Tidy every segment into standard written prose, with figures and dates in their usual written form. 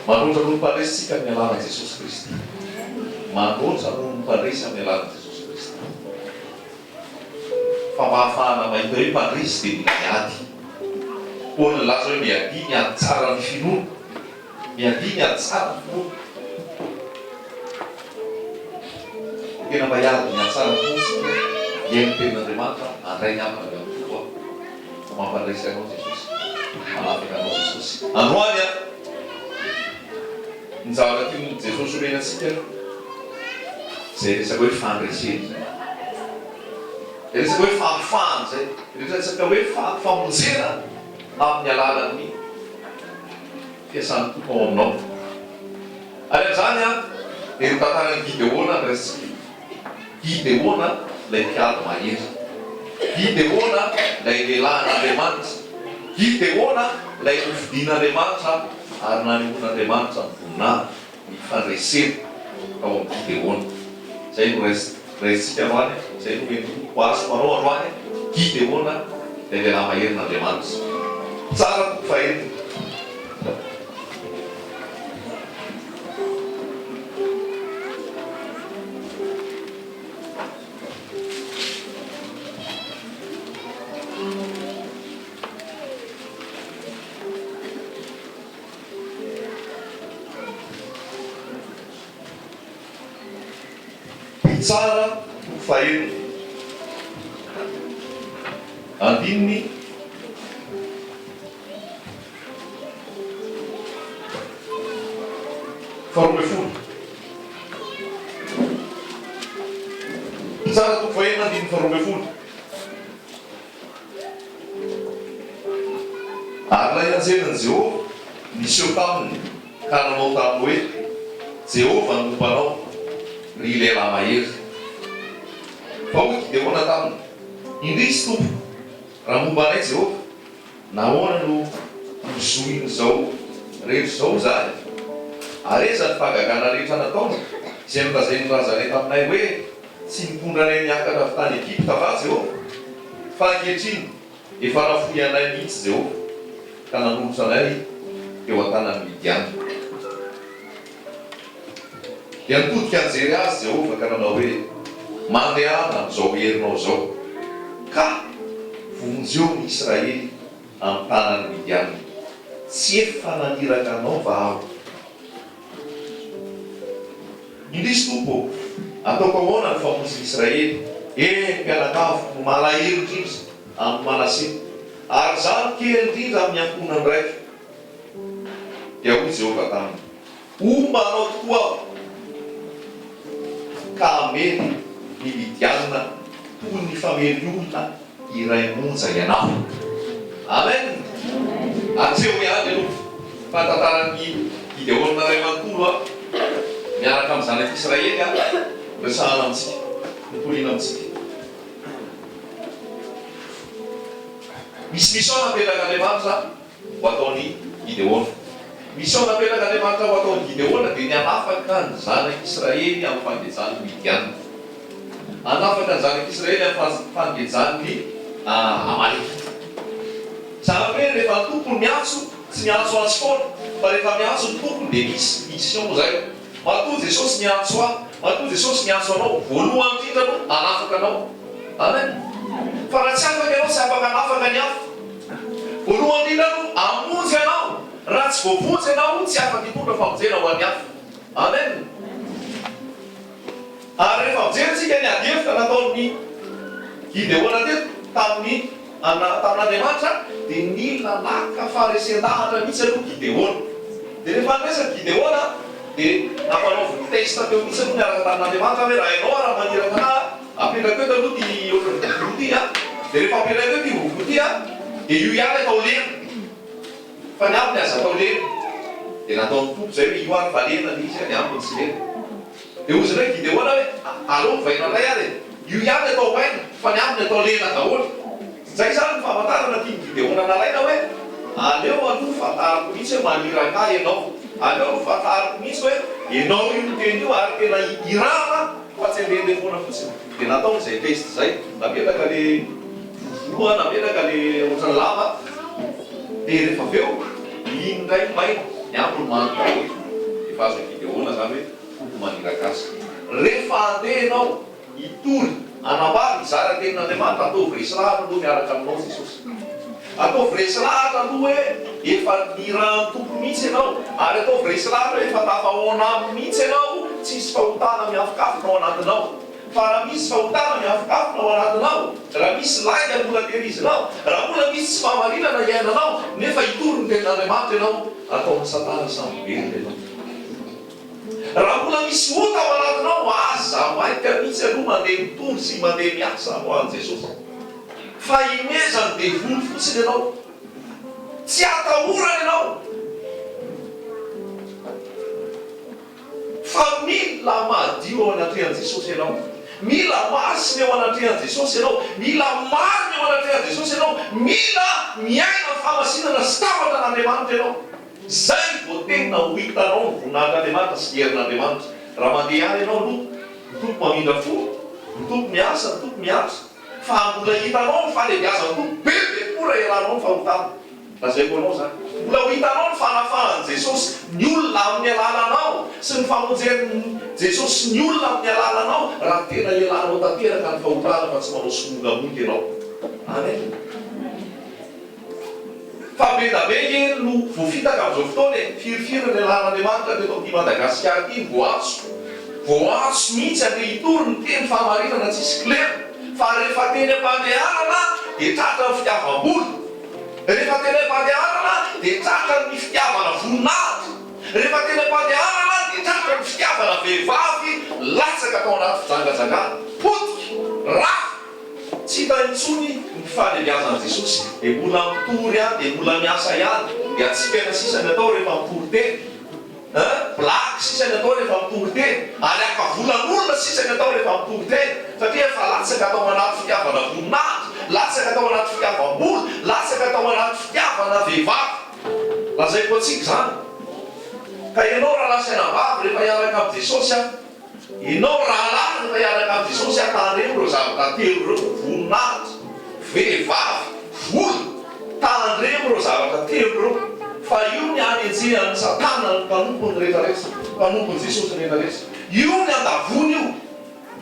Mandroatra no mpandresitsika amin'ny alalana Jesosy Kristy. Mandroatra no mpandresy amin'ny alalana Jesosy Kristy. Fa mba hahafahana mahita hoe mpandresy dia mila miady. Hoana laza hoe miady tsara ny finoana. Miady tsara ny finoana. Tena mba hiady miady tsara ny finoana. Hiaino ny tenin'Andriamanitra handray ny amina avy amin'ny fotoana. Fa mampandresy anao Jesosy. Manapaka anao Jesosy. Androany ny zavatra tian'ny Jesosy omena antsika zay resaka hoe fandreseny zay. Resaka hoe fahafahana zay. Resaka hoe famonjena amin'ny alalan'ny fiasan'ny tompo ao aminao. Ary amin'izany dia ny tantarany Gideona ny resaka. Gideona ilay mpiady mahery. Gideona ilay lehilahin'Andriamanitra. Gideona ilay hofidian'Andriamanitra ary nanehoan'Andriamanitra ny voninahitra ny fandresena ao amin'ny Gideona. Zay no resitsika androany, zay no ho azo manao androany. Gideona ilay lehilahy maherin'Andriamanitra. Tsara toko fahentina. Tsara toko fahentina. Andininy faharoa-folo. Tsara toko fahentina andininy faharoa-folo. Ary ilay anjelan'i Jehovah niseho taminy ka nanao taminy hoe Jehovah no mombanao ry lehilahy mahery. Fa hoy Gideona taminy, indrisy tompo, raha momba anay Jehovah, nahoana no zohiny zao rehetra zao zahay? Areza ny fahagagana rehetra nataony izay nolazainy razanay taminay hoe tsy nitondra anay niakatra avy tany Egypta va Jehovah? Fa ankehitriny efa nafoy anay mihitsy Jehovah ka nanolotra anay teo an-tanan'ny Midiana. Dia nitodika anjery azy Jehovah ka nanao hoe mandehana amin'izao herinao zao ka vonjeo ny Israely amin'ny tanan'ny Midiana. Tsy efa naniraka anao va aho? Indrisy tompo, ataoko ahoana ny famonjy Israely? Mpianakavy malahelo indrindra amin'ny Manase, ary zany kely indrindra amin'ny ankonany raiky. Dia hoy Jehovah taminy, omba anao tokoa aho ka ameny ny Midiana toy ny famely olona iray monja ianao. Amen. Atseho ihany aloha fantantaran'ny Gideona ray manontolo miaraka amin'ny zanak'Israely resahana amintsika, nipoliana amintsika. Misy mission napetraka ho ataony Gideona. Mission napetraka Andriamanitra ho ataony Gideona dia ny hanafaka ny zanak'Israely amin'ny fangejany Midiana. Hanafaka ny zanak'Israely amin'ny fangejany Amaleka. Zany hoe rehefa ny tompony miantso, tsy miantso azy foana, fa rehefa miantso ny tompony dia misy mission zay. Matoa Jesosy miantso aho, matoa Jesosy miantso anao, voalohany indrindra no hanafaka anao. Amen. Fa raha tsy afaka ianao, tsy afaka hanafaka ny hafa. Voalohany indrindra no hamonjy anao. Raha tsy voavonjy ianao, tsy afaka hitondra famonjena ho an'ny hafa. Amen. Ary rehefa mijery ny adihevitra nataon'ny Gideona teto tamin'Andriamanitra dia nila naka faharesen-dahatra mihitsy aloha Gideona. Dia rehefa niresaka Gideona dia nampanaovy testa teo mihitsy aloha miaraka tamin'Andriamanitra hoe raha ianao raha maniraka anahy apetraka eto aloha ty vovoko ty dia rehefa apetraka eto ty vovoko ty dia io ihany atao lena. Fa ny ambiny aza atao lena. Dia nataon'ny tompo zay hoe io any valena ny izy ny ambiny tsy lena. Dia ozy hoe Gideona hoe aleo vaina ray ary io ihany atao vaina fa ny ambiny atao lena daholo. Zay zany ny fahamantarana tiany Gideona nalaina hoe aleo aloha fantariko mihitsy hoe maniraka ianao. Aleo fantariko mihitsy hoe ianao io teny io ary tena irana fa tsy andehandeha foana fotsiny. Dia nataony izay test zay, napetraka le vovoa, napetraka le ohatrany lava. Dia rehefa avy eo, iny indray maina. ny ambony manoka hoe efa azo Gideona zany hoe fompo maniraka azy. Rehefa andeha ianao hitory anambary izara tenin'Andriamanitra ataovy resy lahatra aloha miaraka aminao Jesosy. Ataovy resy lahatra aloha hoe efa nirahany tompo mihitsy ianao, ary ataovy resy lahatra hoe efa tafahoana aminy mihitsy ianao, tsisy fahotana miafikafinao anatinao. Fa raha misy fahotana miafikafinao anatinao, raha misy laika mbola terizinao, raha mbola misy tsy fahamarinana iainanao, nefa hitory ny tenin'Andriamanitra ianao, ataony Satana samy velona ianao. Raha mbola misy ota ao anatinao, aza mainka mihitsy aloha mandeha mitory sy mandeha miasa ho an'i Jesosy. Fa imezany devoly fotsiny ianao, tsy atahorana ianao, fa mila madio ao anatrehan'i Jesosy ianao, mila masina eo anatrehan'i Jesosy ianao, mila marina eo anatrehan'i Jesosy ianao, mila miaina famasinana sy tavatra n'Andriamanitra ianao. Zay vao tena ho hitanao ny voninahitran'Andriamanitra sy herin'Andriamanitra. Raha mandeha any ianao aloha, mitompo mamindra fo, mitompo miasa, mitompo miasa, fa mbola hitanao ny fahalebiazana tompo bebe koa raha ialanao ny fahotana. Lazay koa anao zany. Mbola ho hitanao ny fanafahan'i Jesosy ny olona amin'ny alalanao sy ny famonjen'i Jesosy ny olona amin'ny alalanao raha tena ialanao tanteraka ny fahotana fa tsy manao somongamongy ianao. Amen. Fa be da be iny no voafitaka amin'izao fotoana firifirina ny alalan'Andriamanitra teto amin'ity Madagasikara ity voatso mihitsy andeha hitory ny teny fahamarinana tsisy klera. Fa rehefa teny am-pandehanana dia tratra ny fitiavam-boly. Rehefa teny am-pandehanana dia tratra ny fitiavana voninahitra. Rehefa teny am-pandehanana dia tratra ny fitiavana vehivavy latsaka atao anaty fijangajangana, potika, rafy. Tsy hita intsony ny fahalebiazan'i Jesosy. Dia mbola mitory ihany, dia mbola miasa ihany. Dia atsikana sisany atao rehefa mitory teny. Blaky sisany atao rehefa mitory teny. Ary akavolan'olona sisany atao rehefa mitory teny. Satria efa latsaka atao anaty fitiavana voninahitra, latsaka atao anaty fitiavam-boly, latsaka atao anaty fitiavana vehivavy. Lazaiko antsika zany. Ka ianao raha lasaina-bavy rehefa hiaraka amin'ny Jesosy ianao raha lahy rehefa hiaraka amin'ny Jesosy tandremo ireo zavatra telo ireo: voninahitra, vehivavy, voly. Tandremo ireo zavatra telo ireo. Fa io ny anenjehan'ny Satana ny mpanompony rehetrarehetra, mpanompony Jesosy rehetrarehetra. Io ny andavony io.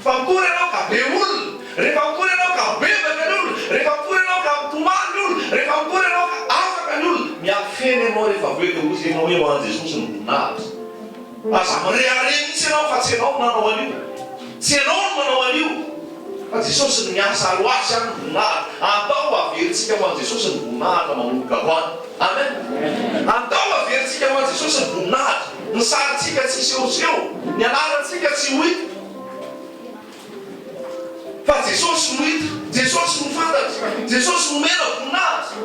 Fa mitory ianao ka be olona, rehefa mitory ianao ka bebaka ny olona, rehefa mitory ianao ka mitomany ny olona, rehefa mitory ianao ka afaka ny olona, miafeny ianao rehefa aveo dia ozy ianao hoe ho an'i Jesosy ny voninahitra. Aza mirehare mihitsy ianao fa tsy ianao no nanao an'io, tsy ianao no manao an'io, fa Jesosy ny miasa loasy any ny voninahitra. Andao averintsika ho an'i Jesosy ny voninahitra manomboka ho any. Amen. Andao averintsika ho an'i Jesosy ny voninahitra. Ny sarintsika tsy sehoseho, ny anarantsika tsy ho hita, fa Jesosy no hita, Jesosy no fantatra, Jesosy no mena voninahitra.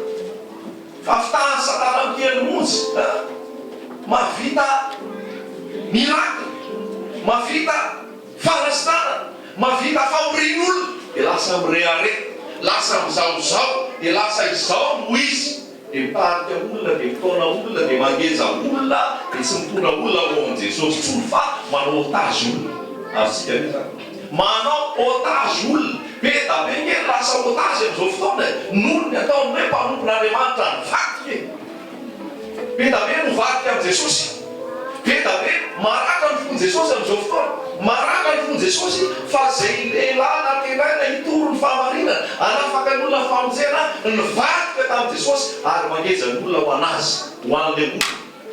Fa fitahan'ny Satana mikely montsy, mahavita miracle, mahavita fanasitana, mahavita fahorian'olona, dia lasa mirehare, lasa mizaozao, dia lasa izao no izy. Dia mitarika olona, dia mitaona olona, dia mangeja olona, dia tsy mitona olona ho amin'i Jesosy tsony fa manao otage olona. Arsika io zany. Manao otage olona. Be da be ny lasa otage amin'izao fotoana noho ny ataony hoe mpanompon'Andriamanitra ny vatika. Be da be no vatika amin'i Jesosy. Be da be maraka ny fon'i Jesosy amin'izao fotoana. Maraka ny fon'i Jesosy fa zay lehilahy natengaina hitory ny fahamarinana, anafaka ny olona famonjena ny vatika tamin'i Jesosy ary mangeja ny olona ho anazy, ho an'le olona,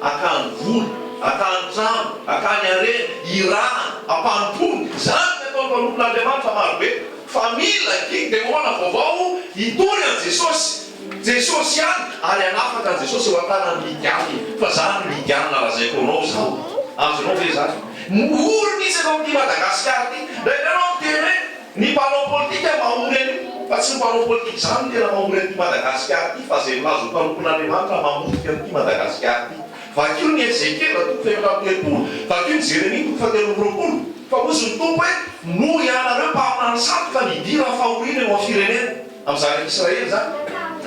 akany voly, akany trano, akany harena, irahana, ampampony. Zany ny ataony mpanompon'Andriamanitra marobe. Fa mila Gideona vaovao hitory an'i Jesosy. Jesosy ihany ary anafaka an'i Jesosy eo an-tanan'ny Midiany. Fa zany Midiany nalazaiko anao zao. Azonao ve zany? Mory nisy eto amin'ity Madagasikara ity. Da itanao teny hoe ny mpanao politika mahory an'io. Fa tsy ny mpanao politika zany tena mahory an'ity Madagasikara ity, fa zay milazo mpanompon'Andriamanitra mamotika an'ity Madagasikara ity. Vakio ny Ezekela toko fahefampitelopolo, vakio ny Jeremia toko fahatelo-roapolo. Fa ozy ny tompo hoe no ianareo mpaminany saty fa nidira fahoriana eo amin'ny firenena amin'ny zanaka Israely zany.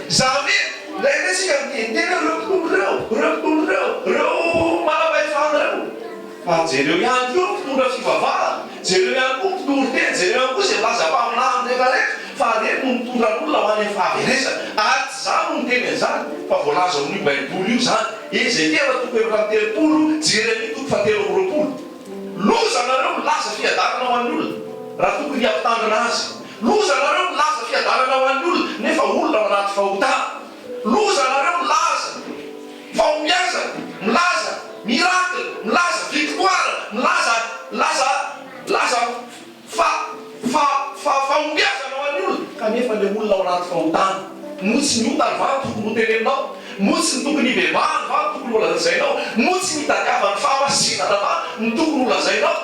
Zany hoe ndraindray tsika miteniteny reo mpitondro reo manam-pahefana reo. Fa jereo ihany koa mpitondra fivavahana, jereo ihany koa mpitondro teny, jereo ihany koa izay milaza mpaminany rehetrarehetra. fa reny no mitondran'olona ho any amin'ny fahaverezana ary tsy zany no miteny an'izany fa voalaza amin'io baiboly io zany Ezekela toko efatra amby telopolo Jeremia toko fahatelo amby roapolo loza nareo milaza fiadanana ho an'ny olona raha tokony hampitandrina azy loza nareo milaza fiadanana ho an'ny olona nefa olona ao anaty fahotana loza nareo milaza fahombiazana milaza miracle milaza victoire milaza fahombiazana ho an'ny olona kanefa le olona ao anaty fahotana motsy ny ota ny vany tokony ho tenenao motsy ny tokony hibebahany va ny tokony ho lazainao motsy ny hitadiavany fahamasinana va ny tokony ho lazainao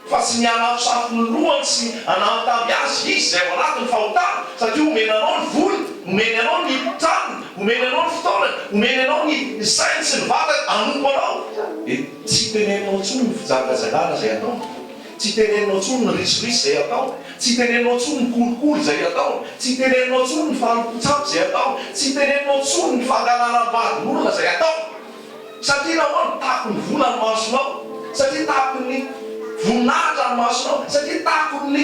fa tsy mianafosafo ny lohany sy anampitaby azy izy zay ao anatin'ny fahotana satria omenanao ny voly omeny anao ny tranony omeny anao ny fitaolana omeny anao ny sainy sy ny vatany anompo anao tsy teneninao tsony ny fijanagajagana zay atao tsy teneninao tsony ny risorisy zay atao tsy teneninao tsony ny kolikoly zay atao tsy teneninao tsony ny fahalopotsampy zay atao tsy teneninao tsony ny fangalanam-badin'olona zay atao satria nahoany tako ny vola ny masonao satria tako ny voninahitra ny masonao satria tako ny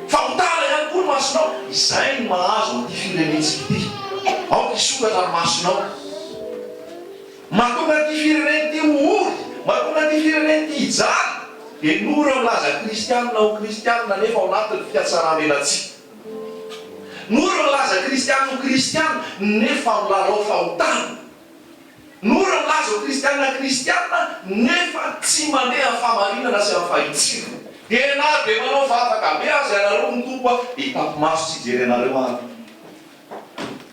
fahotana ihany koa ny masonao izay ny mahazo an'ity firenentsika ity aoka isokatra ny masonao mahatonga ty fireneny ty oory mahatonga ty fireneny ty hijaly de nora milaza kristianina ho kristianina nefa ao anatin'ny fiatsaran'elatsika nora milaza kristianina ho kristianina nefa milalao fahotana nora milaza ho kristianina nefa tsy mandeha amin'ny fahamarinana sy amin'ny fahitsina tena de manao fa afaka be azy anareo mitompo itapimaso tsy jery anareo any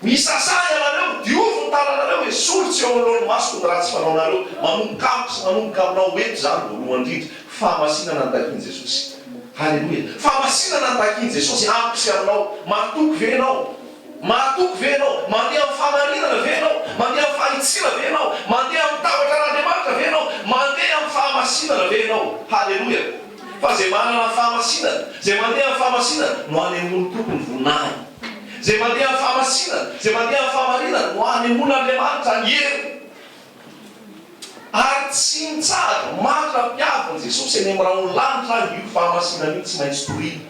misasay anareo diovy ny tananareo esolotsy eo anolohan'ny maso ny raha tsy fanaonareo manombokampo sy manomboka aminao eto zany voalohany indrindra fahamasinana ny takiany Jesosy halleloia fahamasinana ny takiany Jesosy ampy sy aminao mahatoky venao mandeha amin'ny fahamarinana venao mandeha amin'ny fahitsina venao mandeha amin'ny tavatra n'Andriamanitra venao mandeha amin'ny fahamasinana venao halleloia fa zay manana fahamasinana zay mandeha amin'ny fahamasinana no any ambony tompony voninahiny zay mandeha amin'ny fahamasinana zay mandeha amin'ny fahamarinana no any ambony Andriamanitra ny hery ary tsy mitsahatra matra mpiaviny Jesosy eny amin'ny raha onylanitra io fahamasinana io tsy maintsy torina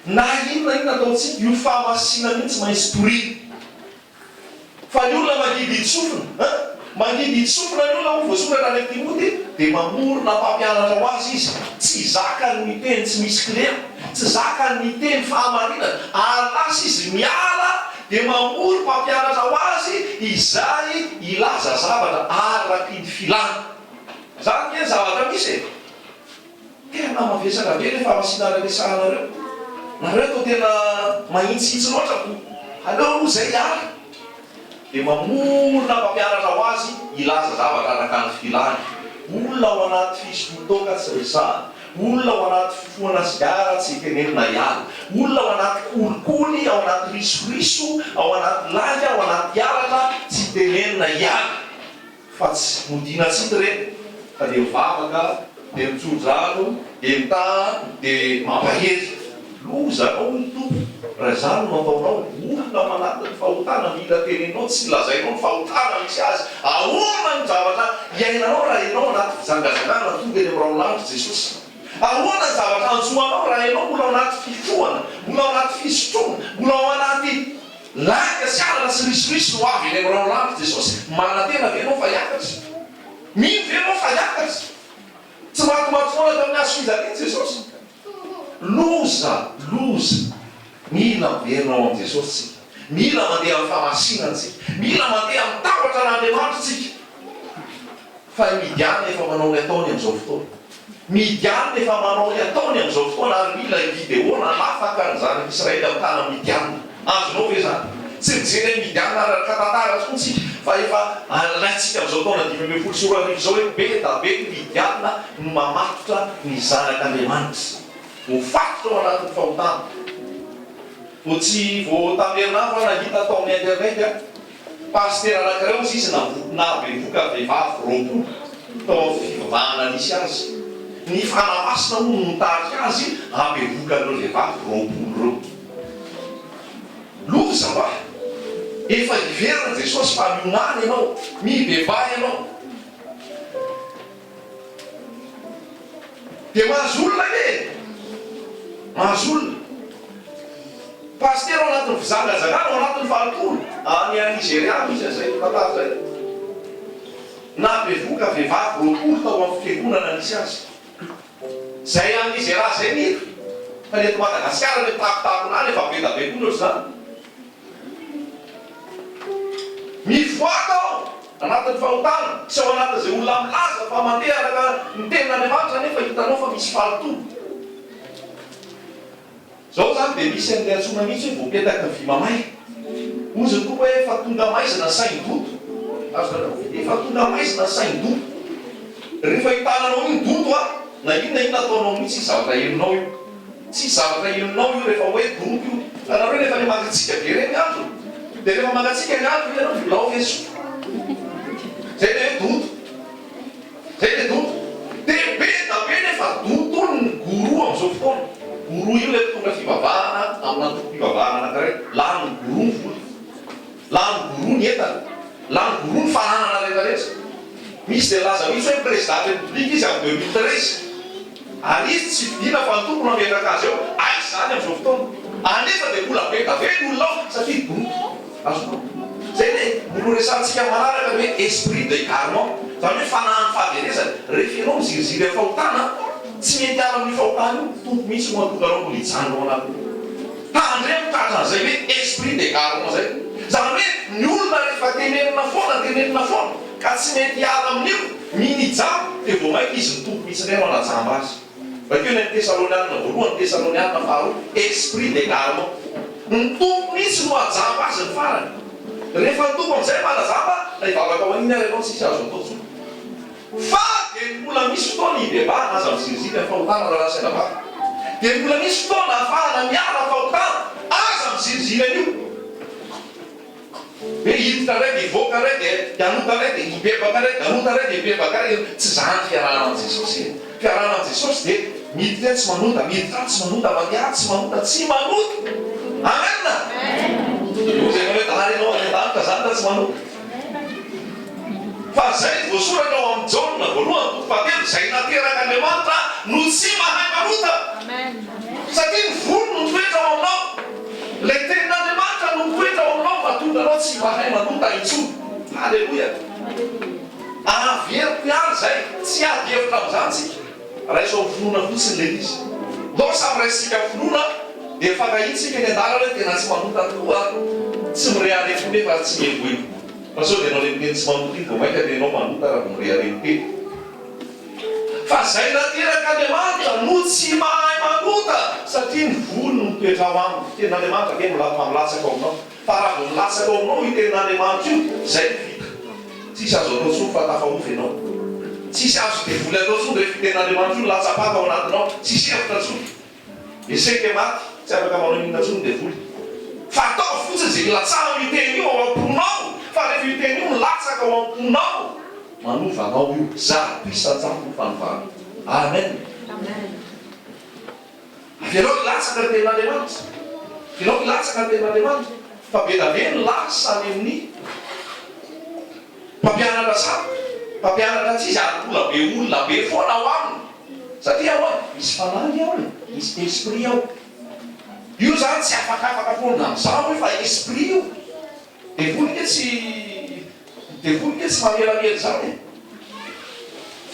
na inona ataontsika io fahamasinana io tsy maintsy torina fa ny olona magidy itsofina magidy itsofina ny olona ho voasoratra any Timoty dia mamorona mpampianatra ho azy izy tsy zakany miteny tsy misy klema tsy zakany miteny fahamarinana ary lasa izy miala dia mamory mpampianatra ho azy izay ilaza zavatra araky ny filana zany keny zavatra misy tena mavesaka be le fahamasinana resahanareo nareo to tena mahitsihitsy loatra aleo aloha zay ala dia mamorona mpampianatra ho azy ilaza zavatra araka ny filany olona ao anaty fisotoka tsy resahana olona ao anaty fifohana sigara tsy tenenina iala olona ao anaty kolikoly ao anaty risoriso ao anaty langy ao anaty alatra tsy tenenina iala fa tsy modinatsika reny fa dia mivavaka dia mitsodrano dia mitaha dia mampahery loza anao ny tompo raha zany no ataonao olona ao anatin'ny fahotana mila tenenao tsy lazainao ny fahotana misy azy ahoana ny zavatra iainanao raha ianao anaty fijangajangana tonga eny amin'irao lanitra Jesosy ahoana ny zavatra antsoanao raha ianao mbola ao anaty fifohana mbola ao anaty fisotroana mbola ao anaty laika sy alana sy risoriso no avy eny amin'irao lanitra Jesosy manatena venao fa hiakatra mino venao fa hiakatra tsy matomaty foana tamin'ny azo fijaliany Jesosy loza mila miverinao amin'i Jesosy tsika mila mandeha amin'ny fahamasinana tsika mila mandeha amin'ny tavatra n'Andriamanitra tsika fa midiany efa manao ny ataony amin'izao fotoana midiany efa manao ny ataony amin'izao fotoana ary mila Gideona nafaka ny zanaka Israely amin'ny tana midianina azonao ve zany tsy mijery hoe midianina araka tantara tsony tsika fa efa alaitsika amin'izao taona 2024 zao hoe be da be midianina no mamatotra ny zanak'Andriamanitra mifatotra ao anatin'ny fahotana ho tsy vo tamerinandro nahita tao amin'ny internet paster anakireo izy izy nabevoka vehivavy roapolo tao amin'ny fivavahana nisy azy ny fanamasina moa no mitariky azy abevoka ireo vehivavy roapolo reo loza mba efa hiverina Jesosy fa miomany ianao mibevahy ianao dia mahazo olona e mahazo olona Pasteur ao anatin'ny fizangazangana ao anatin'ny fahatolo any Nigeria misy zay fatary zay na bevoka vehivavy roapolo tao amin'ny fiangonana nisy azy zay any Nigeria zay mito fa ny eto Madagasikara le tapotaponany efa be da be koa loatra zany mivoaka ao anatin'ny fahotana sy ao anatin'izay olona milaza fa mandeha araka ny tenin'Andriamanitra nefa hitanao fa misy fahatolo zao zany dia misy an'ilay antsona mihitsy hoe voapetaka ny vy mamay ozy koa hoe efa tonga maizina sain-doto efa tonga maizina sain-doto rehefa hitananao iny doto a na inona ataonao mihitsy zavatra helinao io tsy zavatra helinao io rehefa hoe doto io anareo rehefa le mangatsika be reny andro dia rehefa mangatsika ny andro ianao vilao feso zay le hoe doto zay le doto dia be da be nefa doto ny goro amin'izao fotoana goro io le tonga fivavahana amin'ny antoko fivavahana anankiray lany goro ny voly lany goro ny entana lany goro ny fananana rehetrarehetra misy dia laza mihitsy hoe président république izy amin'ny 2013 ary izy tsy vidina fa ny tompony ametraka azy eo ay zany amin'izao fotoana anefa dia mbola be da be ny olona ao satria doto azonao zay le moloresantsika manaraka hoe esprit d'égarement zany hoe fanahany fahaverezana rehefa ianao miziriziry amin'ny fahotana tsy mety ala amin'ny fahotana io tompo mihitsy no atonganao mbola hijanonao anatiny tandre mitatra an'izay hoe esprit d'égarement zay zany hoe ny olona rehefa tenenina foana ka tsy mety ala amin'io minijamo dia vao mainka izy ny tompo mihitsy ndray no anajamba azy bakeo ny Tesalonianina voalohany Tesalonianina faharoa esprit d'égarement ny tompo mihitsy no ajamba azy ny farany rehefa ny tompo amin'izay manajamba na ivavaka ho an'iny ary ianao tsisy azo atao tsony fa dia mbola misy fotoana hidebana aza mizirizika ny fahotana raha saina vava dia mbola misy fotoana ahafahana miara fahotana aza mizirizika an'io hoe hiditra raiky hivoaka raiky hianota raiky hibebaka raiky hianota raiky hibebaka raiky tsy zany fiarahana amin'i Jesosy fiarahana amin'i Jesosy dia miditra tsy manota miditra tsy manota mandeha tsy manota tsy manota amena zay hoe taharenao any an-danitra zany ta tsy manota fa zay voasoratra ao amin'ny Jaona voalohany toko fahatelo zay nateraka Andriamanitra no tsy mahay manota satria ny volo no toetra ao aminao le tenin'Andriamanitra no toetra ao aminao mahatonga anao tsy mahay manota intsony halleloia averiko ihany zay tsy ady hevitra amin'izany tsika raiso amin'ny finoana fotsiny le izy dao samy raisitsika finoana dia fankahitsika ny andala hoe tena tsy manota tokoa tsy mireharefo nefa tsy mihevoevo fa sao dia anao le miteny tsy manota iny vao mainka dia anao manota raha vao mireharefo teny fa zay nateraka Andriamanitra no tsy mahay manota satria ny volo no mitoetra ao aminy tenin'Andriamanitra ke milatsaka ao aminao fa raha vao milatsaka ao aminao io tenin'Andriamanitra io zay vita tsisy azo atao tsony fa tafaofy ianao tsisy azo devoly atao tsony rehefa tenin'Andriamanitra io latsapaka ao anatinao tsisy hevitra tsony eseke maty tsy afaka manao inona tsony devoly fa atao fotsiny zay latsaha miteny io ao am-ponao fa rehefa miteny io milatsaka ao am-ponao manovanao io za pisan-tsampo ny fanovana amen afianao ilatsaka ny tenin'Andriamanitra afianao ilatsaka ny tenin'Andriamanitra fa be da be ny lasany amin'ny mpampianatra samy mpampianatra tsisy ary mbola be olona be foana ao aminy satria ao misy fanahy ao misy esprit ao io zany tsy afakafaka foana amin'izao hoe fa esprit io devoly ke tsy mamelamely zany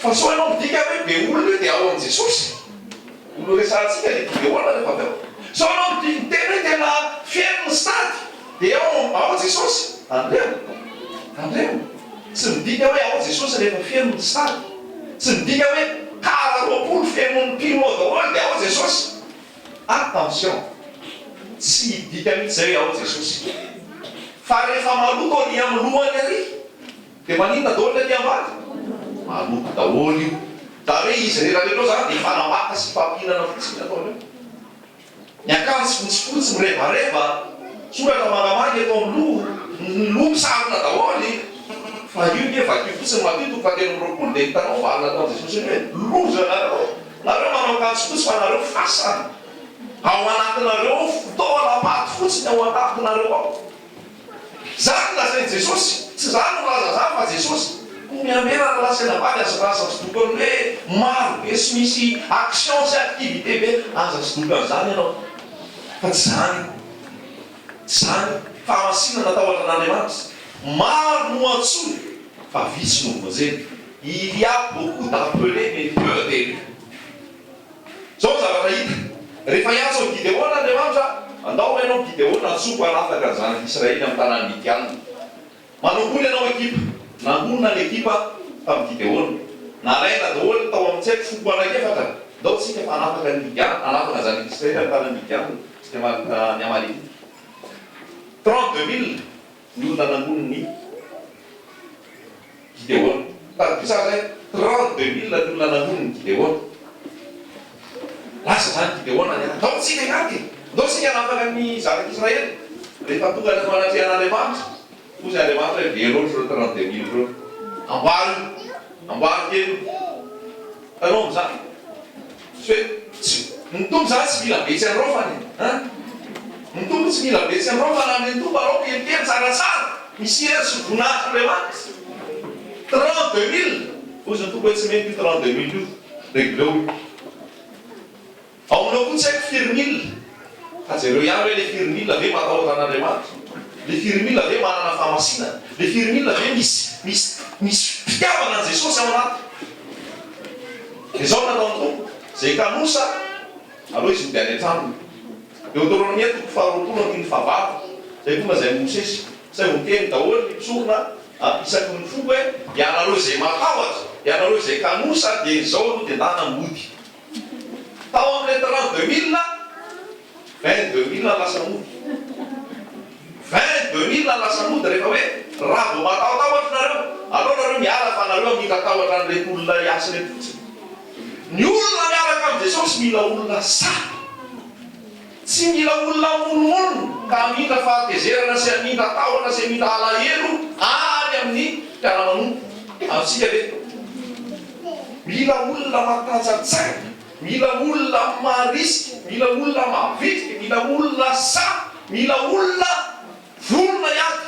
fa so ianao midika hoe be olona io dia ao amin'i Jesosy olo resantsika le be olona rehefa avy ao so ianao miteny hoe tena fiaino ny stady dia ao Jesosy andremo tsy midika hoe ao Jesosy rehefa fiaino ny stady tsy midika hoe kara roapolo fiainon'ny mpimo daholo dia ao Jesosy attention tsy hidika mihitsy zay hoe ao Jesosy fa rehefa maloto ny amin'ny lohany ary dia maninona daholo le ambady maloto daholo io da hoe izy rehetrarehetrao zany dia fanamaka sy fampihinana fotsiny ataoneo ny akanjo fotsifotsy mirebareba soratra mangamanga eto amin'ny loha misarona daholy fa io ke vakio fotsiny matito fa telo roapolo dia hitanao valina atao Jesosy hoe loza nareo manao akanjo fotsy fa nareo fasana ao anatinareo fotoana-paty fotsiny ao anatinareo ao zany lazainy Jesosy tsy zany no laza zany fa Jesosy miamena ny lasaina vady azarasa sidokany hoe maro be sy misy action sy activité be aza sidokany zany ianao fa tsy zany zany fahamasina natahotra n'Andriamanitra. Maro no antsoiny fa vitsy no vonjeny. Il y a beaucoup d'appelés mais peu d'élus. Zao zavatra hita. Rehefa hiantso ny Gideona Andriamanitra, andao ianao Gideona antsoko hanafaka ny zanak'Israely amin'ny tanàny Midiana. Manokony ianao ekipa, nangonina ny ekipa tamin'ny Gideona. Nalaina daholo tao amin'ny tsaiko foko anankefatra. Ndao tsika fa hanafaka ny Midiana, hanafaka ny zanak'Israely amin'ny tanàny Midiana, tsy ny Amalek. 32 000 ny olona nangoniny Gideona. Bisa zay 32 000 ny olona nangoniny Gideona. Lasa zany Gideona niana. Ndao tsika iaty, ndao tsika hanafaka ny zanak'Israely. Rehefa tonga ny fanatrian'Andriamanitra, ozy Andriamanitra hoe velo ohatry 32 000 reo. Amboary kely. Tanao am'izany. Tsy hoe ny tombo zany tsy mila betsy an'ireo fa ny tombo tsy mila betsy an'ireo fa na ny tombo arao kelikely tsaratsara. Misy hery voninahitra Andriamanitra. 32 000. Ozy ny tombo hoe tsy mety io 32 000 io. Regleo io. Ao aminao koa tsy haiko firy 1000. Fa jereo ihany hoe le firy 1000 ave matahotra an'Andriamanitra. Le firy 1000 ave manana fahamasina. Le firy 1000 ave misy fitiavana an' Jesosy ao anaty. Dia zao nataony tompo. Zay kanosa, aloha izy mody any an-trano. Deutéronomie toko faharoapolo andiny fahavalo. Zay tonga zay Mosesy. Zay miteny daholo ny mpisorona isaky ny foko hoe ianareo zay matahotra, ianareo zay kanosa dia zao aloha dia ndana mody. Tao amin'ilay 32 000, 22 000 lasa mody. 22 000 lasa mody rehefa hoe raha vao matahotahotra nareo, aleo nareo miala fa nareo amita tahotra n'reto olona iasy reto fotsiny. Ny olona miaraka amin'ny Jesosy mila olona sady. Tsy mila olona monomono ka mila fahatezerana sy amita tahotra sy amita alahelo any amin'ny mpiara-manompo. Amintsika reto. Mila olona matanjatsaina. Mila olona marisy, mila olona mavitrika, mila olona sa, mila olona volona iaty.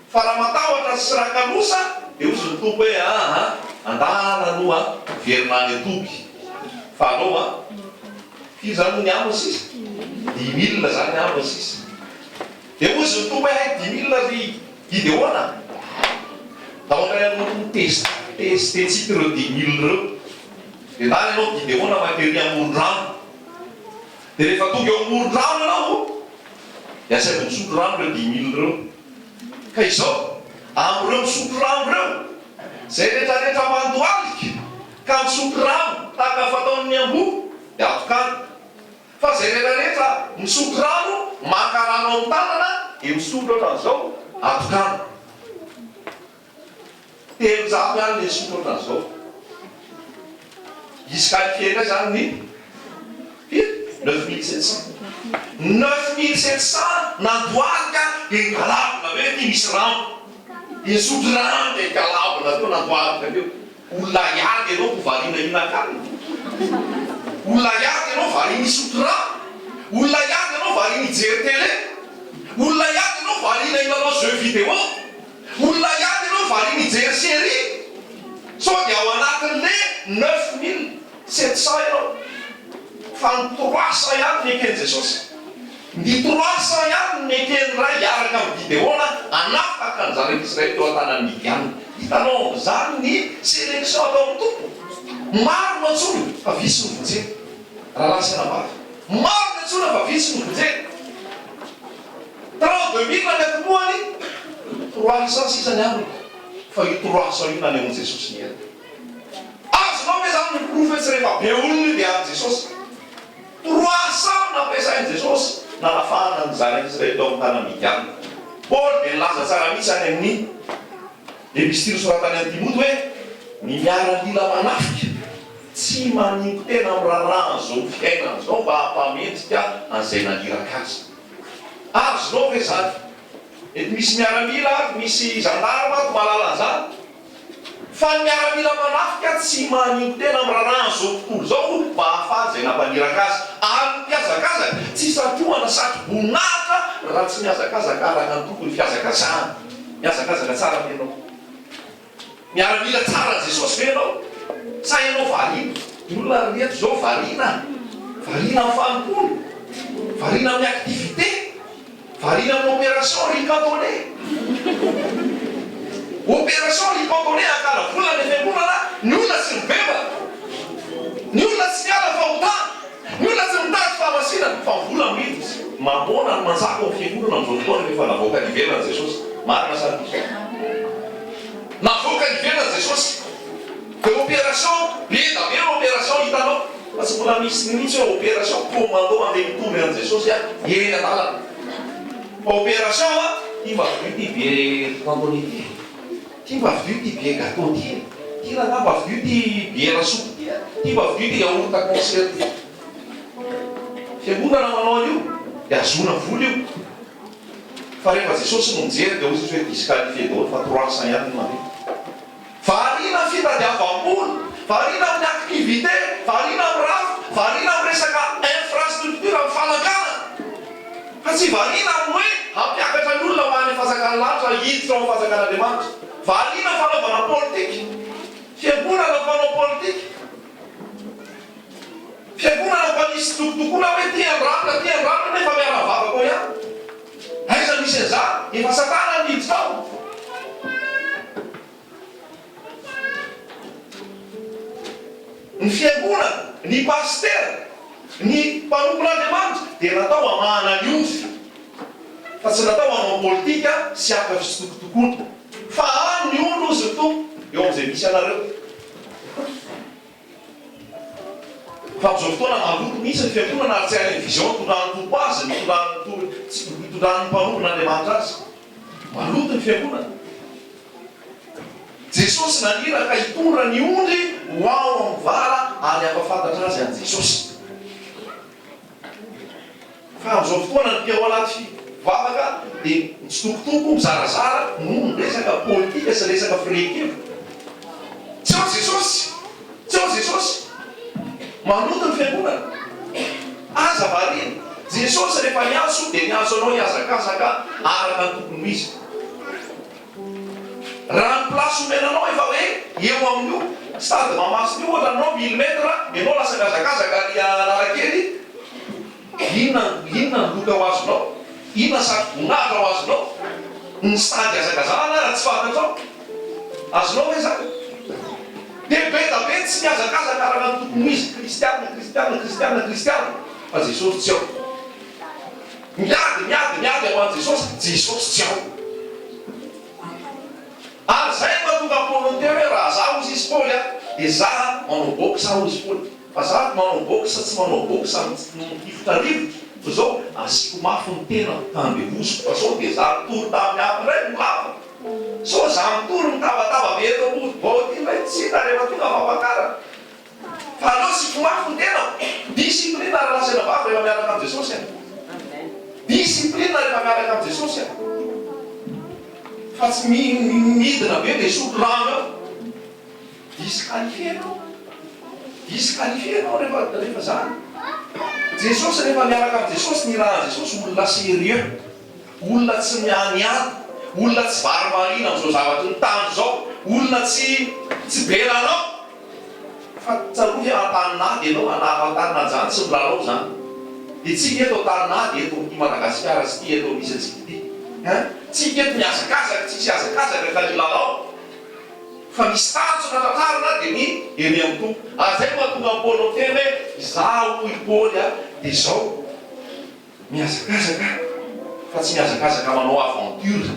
Fa raha matahotra sy raha kanosa, dia ozy ny tompo hoe andana aloha verinany atoby. Fa anao firy zany ny amo sisa? 10 000 zany amo sisa. Dia ozy ny tompo hoe 10 000 ry Gideona. Taonay anao testsika ireo 10 000 reo. Dia ndany ianao Gideona matery amoron-drano. Dia rehefa tonga eo amoron-drano ianao, dia asaiko misotro rano ireo 10 000 reo. Ka izao, am'ireo misotro rano reo, zay rehetrarehetra mandoalika ka misotro rano tahaka fataon'ny ambo, dia atokana. Fa zay rehetrarehetra misotro rano, maka rano amin'ny tanana, dia misotro ohatran'izao, atokana. 300 ihany le misotro ohatran'izao. Izy qualifié ndray zany ny 9700. 9700 nandoalika dia galabona hoe ty misy rano. Misotro rano dia galabona teo nandoalika teo. Olona iady ianao ko variana hinan-kanina. Olona iady ianao variana misotro rano. Olona iady ianao variana hijery télé. Olona iady ianao variana hilalao jeu vidéo. Olona iady ianao variana hijery série. Sao dia ao anatin'le 9700 ianao. Fa ny 300 ihany ny eken'i Jesosy. Ny 300 ihany ny eken'ny ray hiaraka amin'ny Gideona hanafaka ny zanak'Israely teo an-tanan'ny Midiana. Hitanao amin'izany ny sélection atao amin'ny tompo. Maro no antsony fa visy ny vonjeny. Raha lasa anambady. Maro no antsony fa visy ny vonjeny. 32 000 ny akomoany, 300 sisa ny aminy. Fa io 300 io nanehoan'i Jesosy ny ela. Azonao hoe zany ny profetsy rehefa be olona dia amin'ny Jesosy. 300 nampiasain'i Jesosy nanafahana ny zanak'Israely tao amin'ny tanan'ny Midiana. Paul dia nilaza tsara mihitsy any amin'ny epistily soratany an'ny Timoty hoe ny miaramila manafika tsy manimpo tena amin'ny raharaha zao fiainana zao mba hampamendrika an'izay naniraka azy. Azonao hoe zany. Eto misy miaramila, misy gendarme to mahalala an'izany. Fa ny miaramila manafika tsy manimpo tena amin'ny raharaha zao tontolo zao mba hahafaty izay nampaniraka azy. Ary ny mpiazakazaka tsy satrohana sady bonahitra raha tsy miazakazaka araka ny tokony fiazakazahana. Miazakazaka tsara be ianao. Miaramila tsara Jesosy be ianao. Sa ianao variana. Ny olona reto zao variana. Variana amin'ny fanompolo. Variana amin'ny activité. Variana amin'ny opération riz cantonais. Opération riz cantonais akala volana ny fiangonana, ny olona tsy mibeba, ny olona tsy miala fa hotana, ny olona tsy mitady fahamasina fa vola miditra. Mamona ny manjaka amin'ny fiangonana amin'izao fotoana rehefa navoaka ny ivelany Jesosy. Marina sa diso? Navoaka ny ivelany Jesosy. Dia opération be da be opération hitanao. Fa tsy mbola misy mihitsy hoe opération commando andeha mitomby an Jesosy eny an-dalana. Opération ty mba vidio ty be cantonais ty, ty mba vidio ty be gâteau ty, ty raha mba vidio ty biera soupe ty mba vidio ty yaourt concert ty. Fiangonana manao io dia azona vola io. Fa rehefa Jesosy no mijery dia ozy hoe disqualifié daholo fa 300 ihany no mandeha. Variana fitadiavam-bola, variana amin'ny activité, variana amin'ny rafy, variana amin'ny resaka infrastructure amin'ny fananganana. Fa tsy variana amin'ny hoe hampiakatra ny olona ho any fazakana lanitra hiditra ao fazakan'Andriamanitra. Variana fanaovana politika. Fiangonana fanao politika. Fiangonana fa nisy tokotokona hoe ty andramina nefa miara-vava koa ihany. Aiza misy an'izany? Efa satana niditra ao. Ny fiangonana, ny paster, ny mpanompon'Andriamanitra dia natao hamahana ny ondry. Fa tsy natao hanao politika sy haka fitsitokotokona. Fa ny ondry ozy to eo amin'izay misy anareo. Fa amin'izao fotoana maloto mihitsy ny fiangonana ary tsy hainy vision tondran'ny tompo azy, tondran'ny mpanompon'Andriamanitra azy. Maloto ny fiangonana. Jesosy nanira ka hitondra ny ondry ho ao amin'ny vala ary ampafantatra azy an' Jesosy. Fa amin'izao fotoana ny tia ao anaty fivavaka dia mitsitokotoko mizarazara no resaka politika sy resaka firekevo. Tsy ao Jesosy, tsy ao Jesosy. Manoto ny fiangonana. Aza variana. Jesosy rehefa miaso dia miaso anao hiazakazaka araka ny tokony izy. Raha ny plasy omenanao efa hoe eo amin'io stade mamasina io ohatra anao 1000 metra ianao lasa kazakazaka ary anarakely, inona ny loka ho azonao, inona saky voninahitra ho azonao, ny stade azakazana raha tsy fantatrao azonao hoe zany. Dia be da be tsy miazakazaka araka ny tokony izy kristianina. Fa Jesosy tsy ao. Miady ho an'i Jesosy tsy ao. Ary zay mahatonga volonté hoe raha zaho izy Paoly dia zaho manao boxe aho izy Paoly. Fa zaho manao boxe tsy manao boxe mitifitra rivotra. Fa zao asiko mafy ny tena tambehosiko. Fa sao dia zaho tory tamin'ny hafa indray no hafa. Sao zaho mitory mitabataba be eto ambony indray tsy hita rehefa tonga fampakara. Fa aleo siko mafy ny tena. Discipline raha lasaina vavy rehefa miaraka amin'ny Jesosy. Discipline rehefa miaraka amin'ny Jesosy. Fa tsy midina be dia sotro rano eo. Disqualifié anao rehefa zany. Jesosy rehefa miaraka amin'ny Jesosy, ny raha Jesosy olona sérieux, olona tsy mianiany, olona tsy varivarina amin'izao zavatra ny tany zao, olona tsy belanao. Fa tsaroa hoe an-taninady ianao anafantarina zany tsy milalao zany. Dia tsika eto an-taninady eto ty Madagasikara sy ty eto misy antsika ty. Tsika eto miazakazaka, tsy azakazaka ka ny lalao. Fa misy tanjona tantarina dia ny eny amin'ny tompo. Ary zay mahatonga ny Paoly teny hoe izaho i Paoly dia izao miazakazaka fa tsy miazakazaka manao aventure.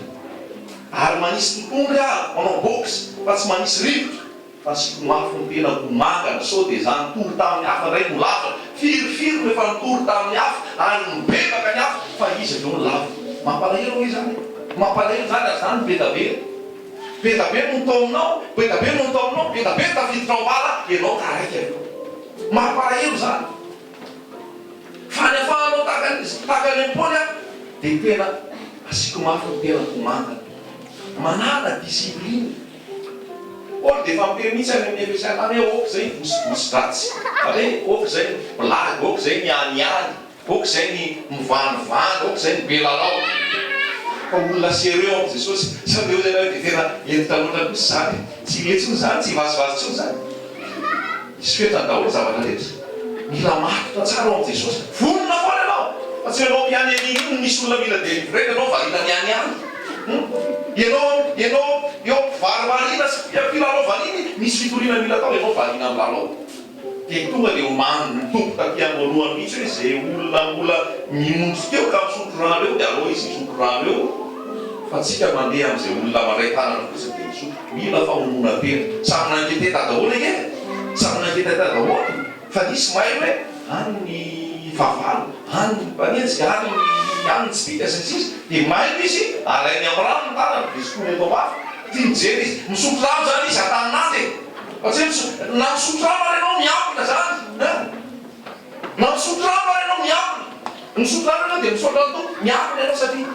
Ary manisy totondry aho manao boxe fa tsy manisy rivotra. Fa siko mafy ny tena komangana sao dia zany tory tamin'ny hafa indray no lava. Firifiry rehefa nitory tamin'ny hafa ary mibebaka ny hafa fa izy aveo no lava. Mampalahelo hoe zany. Mampalahelo zany ary zany bedabe. Bedabe no mitao aminao, bedabe no mitao aminao, bedabe tafiditra ao vala, ianao taraiky aveo. Mampalahelo zany. Fa ny afahanao tahaka ny Paoly dia tena asiko mafy ny tena komangana. Manana discipline. Paoly dia efa miteny mihitsy any amin'ny Efesiana any hoe oka zay ny vosivosy-dratsy. Hoe oka zay ny blagy, oka zay ny aniany, oka zay ny mivandivany, oka zay ny belalao. Fa olona sérieux ao Jesosy, sady eo zay na hoe dia tena entitra loatra kosa zany. Tsy letsony zany, tsy vazivazy tsony zany. Isy fetrany daholo zavatra rehetra. Mila matotra tsara ao Jesosy. Vonona foana ianao. fa tsy ianao miany an'iny misy olona mila délivrer ianao valina miany any. Ianao eo varivarina sy filalao vaniny misy fitoriana mila atao ianao valina amin'ny lalao. Dia tonga dia mitombo taty voalohany mihitsy hoe zay olona mbola minondro teo ka misotro rano eo dia aleo izy misotro rano eo. Fa tsika mandeha amin'izay olona maray tanana fotsiny dia misotro. Mila famonoana tena. Samy nanketeta daholo eky e. Samy nanketeta daholo. Fa nisy mahay hoe any ny vavalo, any ny mpanenjika, any ny tsipika sy ny sisa. Dia mahay izy alainy amin'ny rano ny tanana dia sotroiny atao mafy. Tia mijery izy. Misotro rano zany izy atanin'aty. Fa tsy na misotro rano ary ianao miampina zany. Na misotro rano ary ianao miampina. Misotro rano ianao dia misaotra ny tompo miampina ianao satria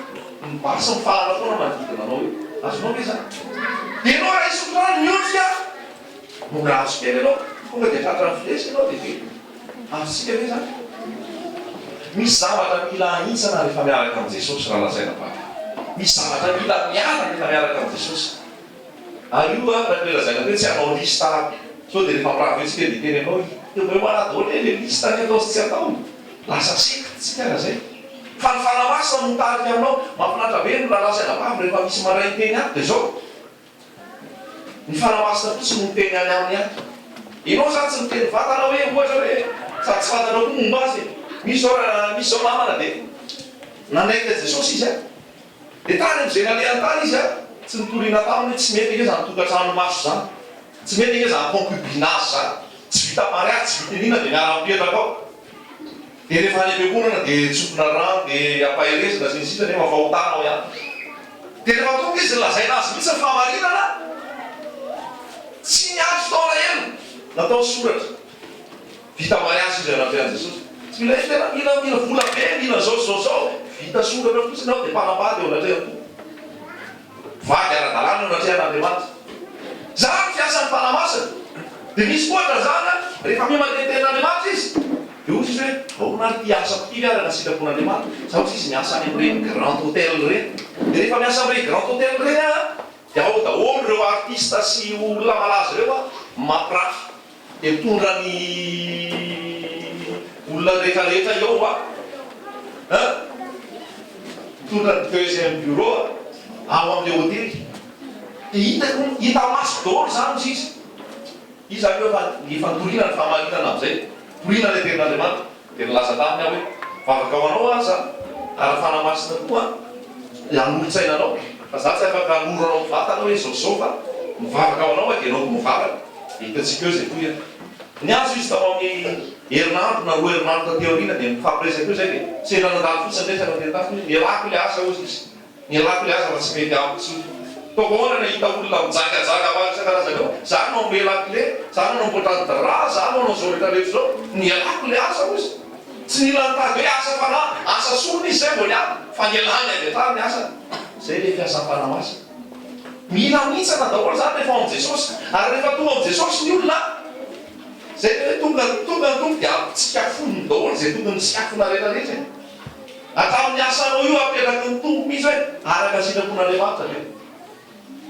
mibasa mifahana foana manodidina anao io. Azonao ve zany? Dia ianao raha hisotro rano miondrika morazo kely ianao. Tonga dia tratrany filesy ianao dia velo. Azontsika ve zany? Misy zavatra mila ahitsana rehefa miaraka amin'ny Jesosy raha lazaina baka. Misy zavatra mila miala rehefa miaraka amin'ny Jesosy. Ary io raha lazaina hoe tsy hanao lista aby. So dia rehefa miravetsika dia teny ianao teo hoe manadolo le lista ny atao sy tsy atao. Lasa seka tsika raha zay. Fa ny fanamasina no tarika aminao mahafinaritra be no raha lazaina baka rehefa misy maray teny aby dia zao. Ny fanamasina fotsiny no teny any aminy any. Ianao zany tsy miteny vatana hoe ohatra hoe sady tsy fatanao koa momba azy. Misy zao namana dia nanaiky Jesosy izy a. Dia tany amin'izay nalehany tany izy a. Tsy nitoriana taminy tsy mety eke zany tokantrano maso zany. Tsy mety eke zany concubinage zany. Tsy vita mariazy, tsy vita inona dia miara-mipetraka ao. Dia rehefa any am-piangonana dia tsofina rano dia ampaherezina sy ny sisa nefa vahotana ao ihany. Dia rehefa tonga izy lazaina azy mihitsy ny fahamarinana tsy niandry fotoana ela natao soratra. Vita mariazy izy anafian'i Jesosy. Tsy mila izy tena mila vola be, mila zao. Vita soratra fotsiny ao dia mpanambady eo anatrehany tompo. Vaky ara-dalàna eo anatrehana zany fiasan'ny fanamasina. Dia misy ohatra zany rehefa mimantenten'Andriamanitra izy. Dia ozy izy hoe aonary mpiasako ity miaraka sitrapon'Andriamanitra. Sa ohatsy izy miasa any amin'ireny grand hôtel reny. Dia rehefa miasa amin'ireny grand hôtel reny dia ao daholo ireo artista sy olona malaza ireo mampirafy. Dia mitondra ny olona rehetrarehetra eo mitondra ny deuxième bureau ao amin'ilay hôtely. Dia hita maso daholo zany izy. Izy zany hoe ny fantoriana ny fahamarinana amin'izay. Toriana ilay tenin'Andriamanitra. Dia nilaza taminy aho hoe vavaka ho anao aza ary fanamasina koa hanolontsaina anao. Fa za tsy afaka hanoranao vatana hoe zao fa mivavaka ho anao dia ianao koa mivavaka. Hitantsika eo izay toerana. Niazo izy tao amin'ny herinandro na roa herinandro taty aoriana dia mifampiresaka eo zay dia sena nandalo fotsiny resaka teny tafony nialako ilay asa ozy izy. Nialako ilay asa fa tsy mety amiko tsy. Toko ahoana nahita olona mijakajaka maro isan-karazany eo. Zany no amelako ilay, zany no amboatrany dra, zany no anao zao rehetrarehetra zao. Nialako ilay asa ozy. Tsy nila nitady hoe asa fana, asa sorony izy zay mbô niala. Fa nialany avy hatrany ny asa. Zay ilay fiasan'ny fanamasina. Mila mihitsana daholo zany rehefa amin'ny Jesosy. Ary rehefa tonga amin'ny Jesosy ny olona zay hoe tonga dia tsikafony daholo zay tonga ny tsikafona rehetrarehetra. Hatramin'ny asanao io apetraky ny tompo misy hoe araka sitrapon'Andriamanitra ve.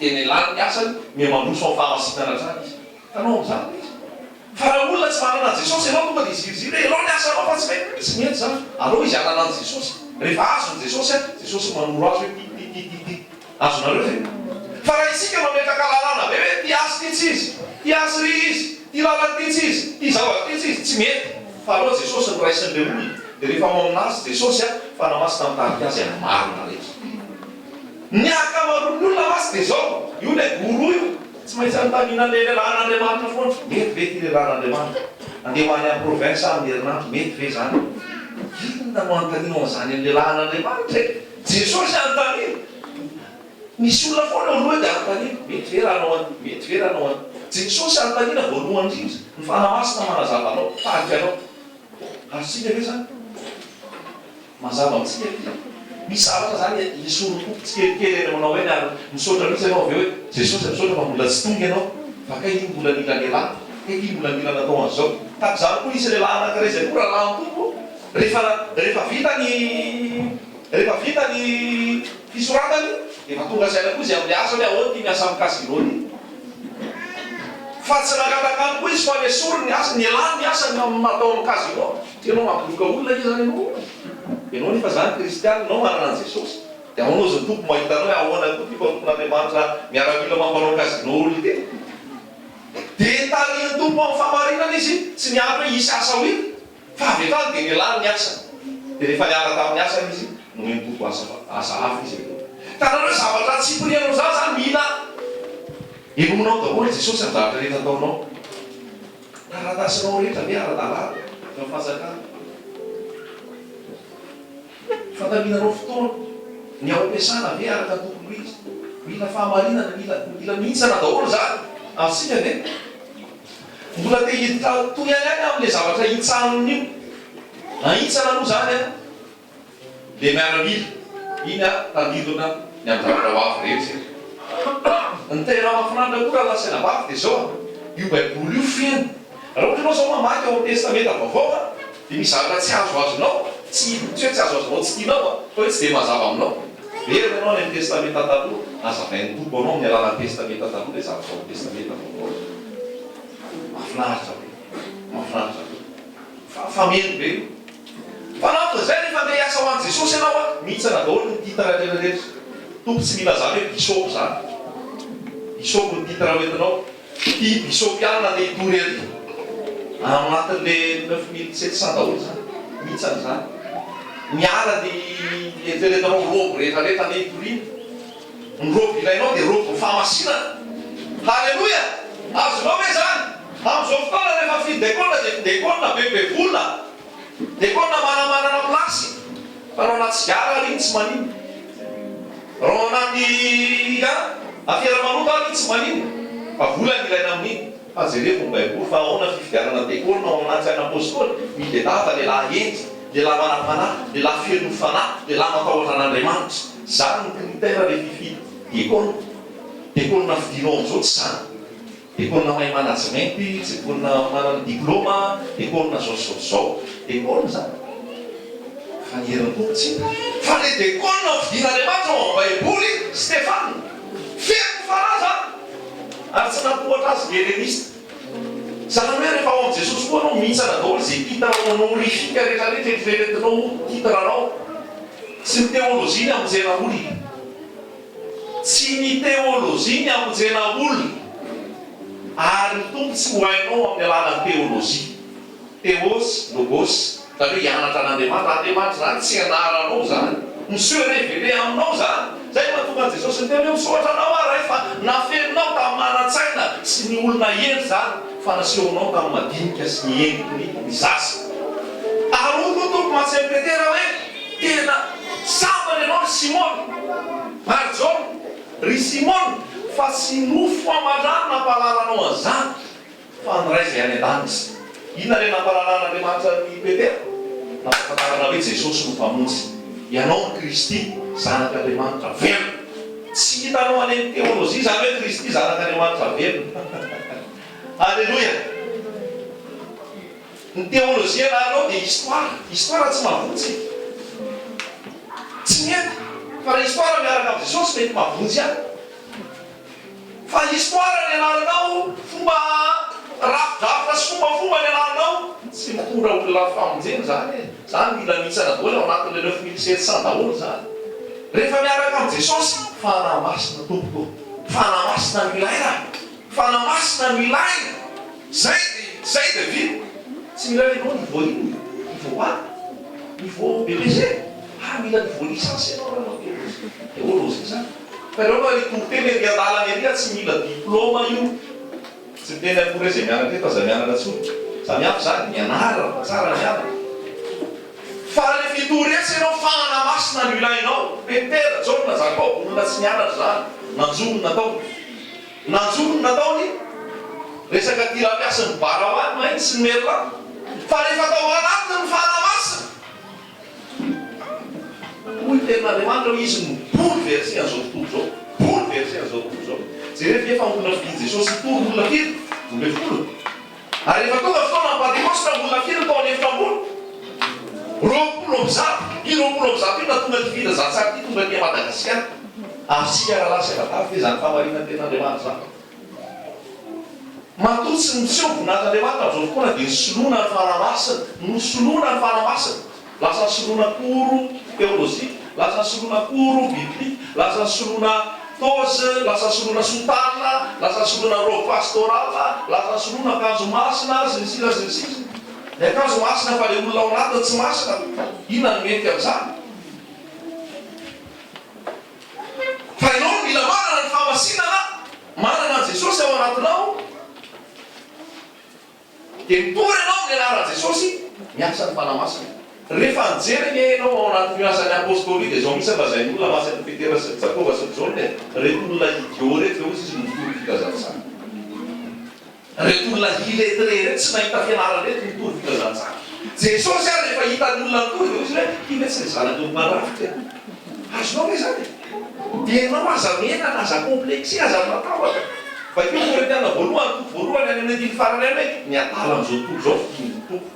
Teny lany ny asany mihamandroso amin'ny fahamasinana zany izy. Tanao amin'izany izy. Fa raha olona tsy manana an Jesosy ianao tonga dia ziriziro hoe ianao ny asanao fa tsy mety zany. Aleo izy hanana an Jesosy. Rehefa azony Jesosy Jesosy manoro azy hoe ti. Azonareo zay. Fa raha isika mametraka lalàna be hoe ti asy ty tsy izy, ti asy ry izy, ti lalana ty tsy izy, ti zavatra ty tsy izy, tsy mety. Fa aleo Jesosy ny raisin'ilay olona. Dia rehefa maminazy Jesosy fanamasina mitarika azy amin'ny marina rehetra. Ny akamaroan'ny olona masy dia zao, io ilay goro io. Tsy maintsy anontaniana ilay lehilahin'Andriamanitra foana. Mety ve ty lehilahin'Andriamanitra? Andeha ho any amin'ny province amin'ny herinandro, mety ve zany? Inona no anontaniana an'izany amin'ny lehilahin'Andriamanitra? Jesosy anontaniana. Misy olona foana aloha dia anontaniana. Mety ve raha anao any? Jesosy anontaniana voalohany indrindra. Ny fanamasina manazava anao, tarika anao. Azontsika ve zany? Mazava amintsika ve zany? Misy zavatra zany isoroko tsikelikely eny amanao eny ary misaotra mihitsy ianao avy hoe Jesosy misaotra fa mbola tsy tonga ianao. Fa kay ity mbola nila lehilahy, kay ity mbola nila natao an'izao. Tahaka izany koa isy lehilahy anankiray izay koa raha lany tompo. Rehefa vita ny fisoratany, efa tonga saina koa izy amin'ny asa hoe ahoana ty miasa amin'ny kasinony. Fa tsy nakatakany koa izy fa nesory ny asa, nialany ny asa natao amin'ny kasino. Tianao mampiloka olona izy zany ianao. Ianao nefa zany kristiana, anao manana Jesosy. Dia aonao zany tompo mahitanao hoe ahoana koa ty fampiton'Andriamanitra miaramila mampanao kazinao olona teny. Dia tarihan'ny tompo amin'ny famarinana izy tsy niany hoe isy asa ho iny. Fa avy tany dia nialany ny asa. Dia rehefa niala tamin'ny asa izy, nomeny tompo asa hafa izy. Tanareo zavatra tsy hipirianao zany mila enominao daholo Jesosy amin'ny zavatra rehetra ataonao. Taratasinao rehetra ve ara-dalàna eo fahazakana. Fandaminanao fotoana ny ao am-piasana ve araka tokony izy. Mila fahamarinana, mila mihitsana daholo zany amintsika ve. Mbola te hiditra toy ihany amin'ilay zavatra hitsanona io. Nahitsana aloha zany dia miaramila. Iny tandidona ny amin'ny zavatra ho avy rehetra. Ny tena mahafinaritra koa raha lasaina bavy dia zao io baiboly io feno. Raha ohatra ianao zao mamaky ao testamenta vaovao dia misy zavatra tsy azoazonao, tsy hoe tsy azoazonao tsy tianao fa hoe tsy dia mazava aminao. Very ianao ny amin'ny testamenta taloha, azavain'ny tompo anao amin'ny alalan'ny testamenta taloha dia zavatra ao testamenta vaovao. Mahafinaritra be, mahafinaritra be. Fameno be io. Fa nampin'izay rehefa andeha hiasa ho an'i Jesosy ianao mihitsana daholo ny titra rehetrarehetra. Tompo tsy mila zany hoe bisopy zany. Bisopy ny titra hoentinao. Ty bisopy ihany nandeha hitory ery. Anatin'ilay 9700 daholo zany. Mihitsana zany. Miala dia eritreretinao robo rehetrarehetra andeha hitoriana. Ny robo ilainao dia robo fahamasinana. Halleloia! Azonao hoe zany? Amin'izao fotoana rehefa fidekona dia fidekona bebe volona. Dekona manamanana plasy. Fa raha anaty sigara iny tsy manino. Raha anaty afiara-manota iny tsy manino. Fa vola ny ilaina amin'iny. Fa jereo fomba baiboly fa ahoana fifidianana dekona ao anaty saina apôstôly. Midedava lehilahy endy, lehilahy manam-panahy, lehilahy feno fanahy, lehilahy matahotra an'Andriamanitra. Zany ny critère le fifidy dekona. Dekona fidinao amin'izao tsy zany. Dekona mahay manajimenty, dekona manana diplôma, dekona zao. Dekona zany. Fa ny herin'ny tompo tsy. Fa le dekona fidin'Andriamanitra ao amin'ny baiboly Stefana. Feno faraza. Ary tsy nampohatra azy ny helenista. Zany hoe rehefa ao amin'ny Jesosy koa anao mihitsana daholo izay titre honorifique rehetrarehetra eritreretinao titranao. Tsy ny teolôzia ny amonjena olona. Tsy ny teolôzia ny amonjena olona. Ary ny tompo tsy ho hainao amin'ny alalan'ny teolôzia. Teos, logos, zany hoe hianatra an'Andriamanitra. Andriamanitra zany tsy anaranao zany. Monsieur révélé aminao zany. Zay mahatonga Jesosy ny teny hoe misaotra anao ary fa nafenonao tamin'ny manan-tsaina sy ny olona endy zany fa nasehonao tamin'ny madinika sy ny endriny ny zasa. Ary hoy koa tompo Matthieu Petera hoe tena sambany ianao ry Simone. Ary John, ry Simone, fa tsy nofo amarano nampahalalanao an'izany fa ny ray izay any an-danitra. Inona le nampahalalàn'Andriamanitra ny Petera? Nampahafantarana hoe Jesosy no mpamonjy. Ianao ny Kristy, zanak'Andriamanitra velona. Tsy hitanao any amin'ny teolôzia zany hoe Kristy zanak'Andriamanitra velona. Alléluia. Ny teolôzia anao dia histoire. Histoire tsy mahavotsy. Tsy mety. Fa raha histoire miaraka amin'ny Jesosy mety mahavotsy ihany. Fa histoire ny anaranao fomba rafidrafitra sy fombafomba ny anaranao tsy mitondra olona famonjena zany. Zany mila mihitsana daholo ao anatin'ilay 9700 daholo zany. Rehefa miaraka amin'ny Jesosy, fanamasina tompo. Fanamasina milaina. Fanamasina milaina. Zay dia vita. Tsy mila ianao niveau ino, niveau A, niveau BPC. Mila niveau licence ianao raha teolôzia zany. Fa ianao fa itokoteny ery an-dalana ery tsy mila diplôma io. Tsy teny akory izay mianatra eto aza mianatra tsony. Samihafa zany mianarana tsara mianatra. Fa le fitoresy ianao fanamasina no ilainao. Petera, John, Jacob, olona tsy mianatra zany. Nanjono nataony. Nanjono nataony. Resaka tira-piasan'ny barahoany mahitsy sy ny merlan. Fa rehefa tao anatiny ny fanamasina. Hoy ten'Andriamanitra hoe izy no bouleversé an'izao tontolo zao. Bouleversé an'izao tontolo zao. Jereo efa olona fidiny Jesosy tory olona firy, 12. Ary rehefa tonga fotoana ny Pentecoste olona firy tao an'efatra ambony. 20 io 20 io na tonga tivila zatsary ty tonga ty Madagasikara. Asika raha lasa evatavy fe zany famarinan'ny ten'Andriamanitra zany. Matotsy ny miseho voninahitran'Andriamanitra amin'izao fotoana dia ny soloana ny fanamasina, no soloana ny fanamasina. lasa soloana koro teolojia, lasa soloana koro biblika, lasa soloana toze, lasa soloana sotana, lasa soloana ro pastorala, lasa soloana akanjo masina, zensila zensisa. Ny akanjo masina fa le olona ao anatiny tsy masina, inona no mety amin'izany? Fa ianao mila manana ny fahamasinana, manana an Jesosy ao anatinao, dia mitory ianao ny anaran'i Jesosy, miasa ny fanamasina. Rehefa nijery ianao ao anatin'ny miasan'ny apôstôly dia izao misy lazain'ny olona masan'ny Petera sy Jakôba sy Jaona, reto olona idiot reto dia izy mitory filazantsara. Reto olona illettré reto tsy nahita fianarana reto mitory filazantsara. Jesosy ary rehefa hitan'ny olona mitory dia izy hoe ina tsy zanak'olona mandrafitra. Azonao ve zany? Dia ianao aza mena, aza komplexé, aza matahotra. Bakeo Korinthiana voalohany any amin'ny andiny farany any hoe ny atala amin'izao tontolo izao fidin'ny tompo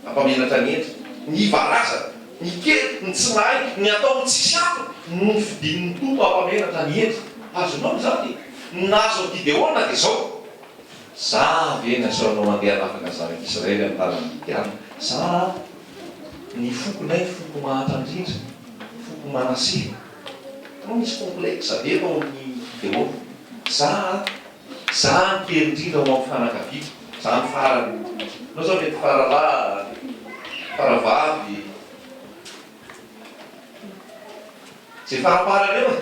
ampamenatra ny endrika, ny baraza, ny kely, ny tsy mahay, ny atao tsisy antony no fidin'ny tompo ampamenatra ny endrika. Azonao zany nazo Gideona dia izao. Za ve nasaonao mandeha nafaka zanak'Israely amin'ny tanany Midiana, za ny fokonay foko mahatrandrindra, foko manase. No misy complexe be ao amin'ny Gideona. Za ny kely indrindra ao amin'ny fanakaviko, za ny farany. Nao zao mety faralahy, faravavy, zay faraparany eo e.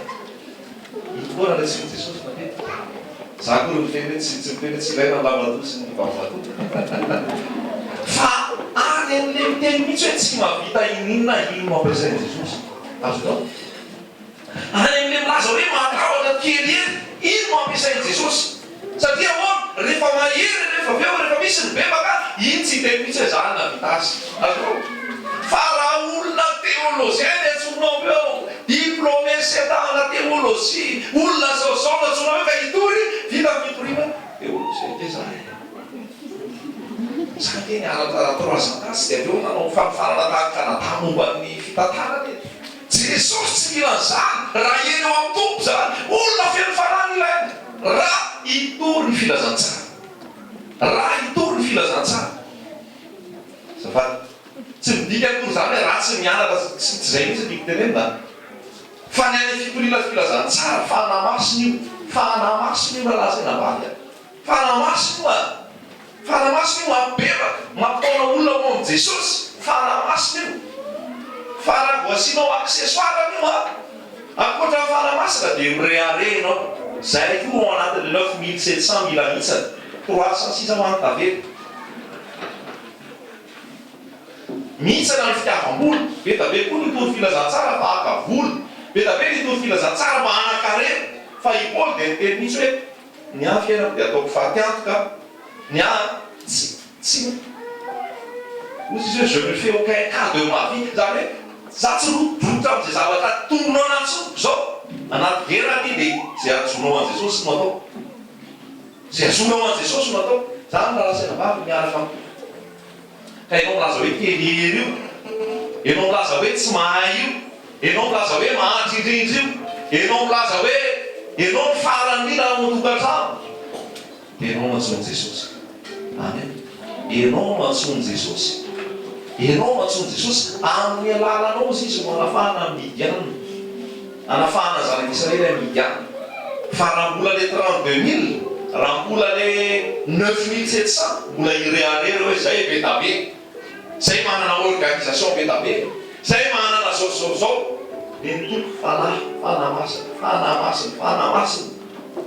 Itoana ilay tsy Jesosy matetika. Za koa mifeny tsy mifeny tsy ilaina ny lavadoa sy ny vavatoa. Fa any amin'ilay miteny mihitsy hoe tsy mahavita ininona ino mampiasain'i Jesosy. Azonao? Any amin'ilay milaza hoe matahotra kely eny, ino mampiasain'i Jesosy? Satria ahoana, rehefa mahery, rehefa aveo, rehefa misy ny bebaka, iny tsy hiteny mihitsy hoe zany navita azy. Azonao? Fa raha olona teolozia ny antsonao eo, diplômé setahana teolojia, olona zaozao no antsonao eo ka hitory, vita mitorina teolozia ke zany. Zany teny ara-troisième dia aveo nanao fanifarana tahaka Kanada momba ny fitantarana e. Jesosy tsy mila an'izany, raha eny eo amin'ny tompo zany, olona feno farany ilaina. Raha hitory ny filazantsara. Raha hitory ny filazantsara. Zafady. Tsy midika akory zany hoe raha tsy mianatra tsy izay mihitsy tiako tenenina. Fa ny any fitoriana filazantsara, fanamasina io. Fanamasina io nalazaina avaly. Fanamasina io a. Fanamasina io mapebaka, mampitaona olona ao amin'ny Jesosy. Fanamasina io. Fa raha voasinao aksesoarany io a. Ankoatra fanamasina dia mireare ianao. Zay koa ao anatin'ny 9700 mila mihitsany. 306 mantavely. Mihitsana ny fitiavam-bola, betabe koa nitory filazantsara fa haka vola, betabe nitory filazantsara fa hanan-karena. Fa i Paoly dia niteny mihitsy hoe ny any fiainako dia ataoko fahatyantoka, ny any tsy ozy izy hoe je me fais aucun cas de ma vie, zany hoe za tsy rodrotra amin'izay zavatra tombonao anaty zao anaty gerany dia zay azonao an' Jesosy no atao, zay azonao an' Jesosy no atao. Zany raha saina vavy miaraka amiko. Ka ianao milaza hoe kelihery io, ianao milaza hoe tsy mahay io, ianao milaza hoe mahantrindrindra io, ianao milaza hoe ianao ny farany mila ao an-tokantrano, dia ianao mantsony Jesosy. Amen. Ianao mantsony Jesosy. Ianao mantsony Jesosy amin'ny alalanao izy manafahana Midiana, anafahana zanak'Israely amin'ny Midiana. Fa raha mbola le 32 000, raha mbola le 9700, mbola ireharery hoe zay betabe, zay manana organisation betabe, zay manana zao. Dia nitoko fanamasina.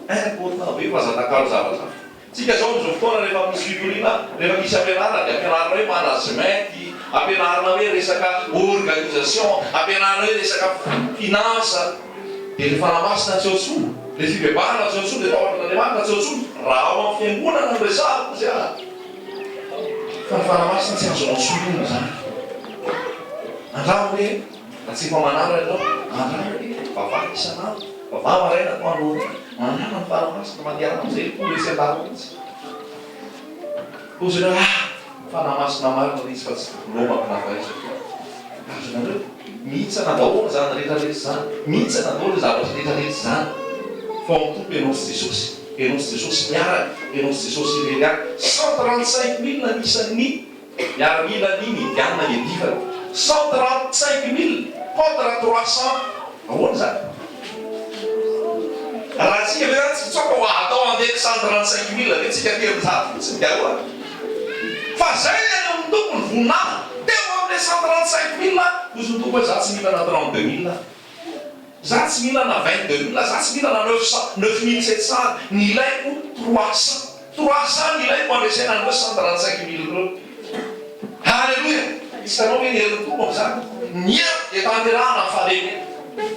Important be fazantakalo zavatra. Tsika zao amin'izao fotoana rehefa misy fitoriana, rehefa misy ampianarana dia ampianarana hoe management, ampianarana hoe resaka organisation, ampianarana hoe resaka finance. Dia le fanamasina tsy otsoa, le fibebahana tsy otsoa, le tahoran'Andriamanitra tsy otsoa. Raha ao amin'ny fiangonana no resahako zay a. Fa ny fanamasina tsy azonao soloina zany. Andramo hoe tsy efa manarana ianao, andramo hoe vavahana isan'andro, vavaha maraina atoandro, manarana ny fanamasina mandeharana amin'izay koa resy an-dàlana mihitsy. Ozany hoe fanamasina marina izy fa tsy lomako nafaizako. Azonareo mihitsana daholo zany rehetrarehetra zany, mihitsana daholo zavatra rehetrarehetra zany. Fa ao tompo ianao sy Jesosy, ianao sy Jesosy miaraka, ianao sy Jesosy ireny 135 000 nisan'ny miaramila ny Midiana edifana. 135 000 contre 300 ahoana zany raha tsika ve zany tsy tsoka ho atao andeha 135 000 ve tsika ty mizaty fotsiny dialoha fa zay any amin'ny tompony voninahitra teo amin'le 135 000 ozy ny tompo hoe za tsy mila na 32 000 za tsy mila na 22 000 za tsy mila na 9 700 ny ilaiko 300 ny ilaiko andresena ny hoe 135 000 reo halleluia isanao hoe ny herin'ny tompo am'zany niero de tanterahana fareny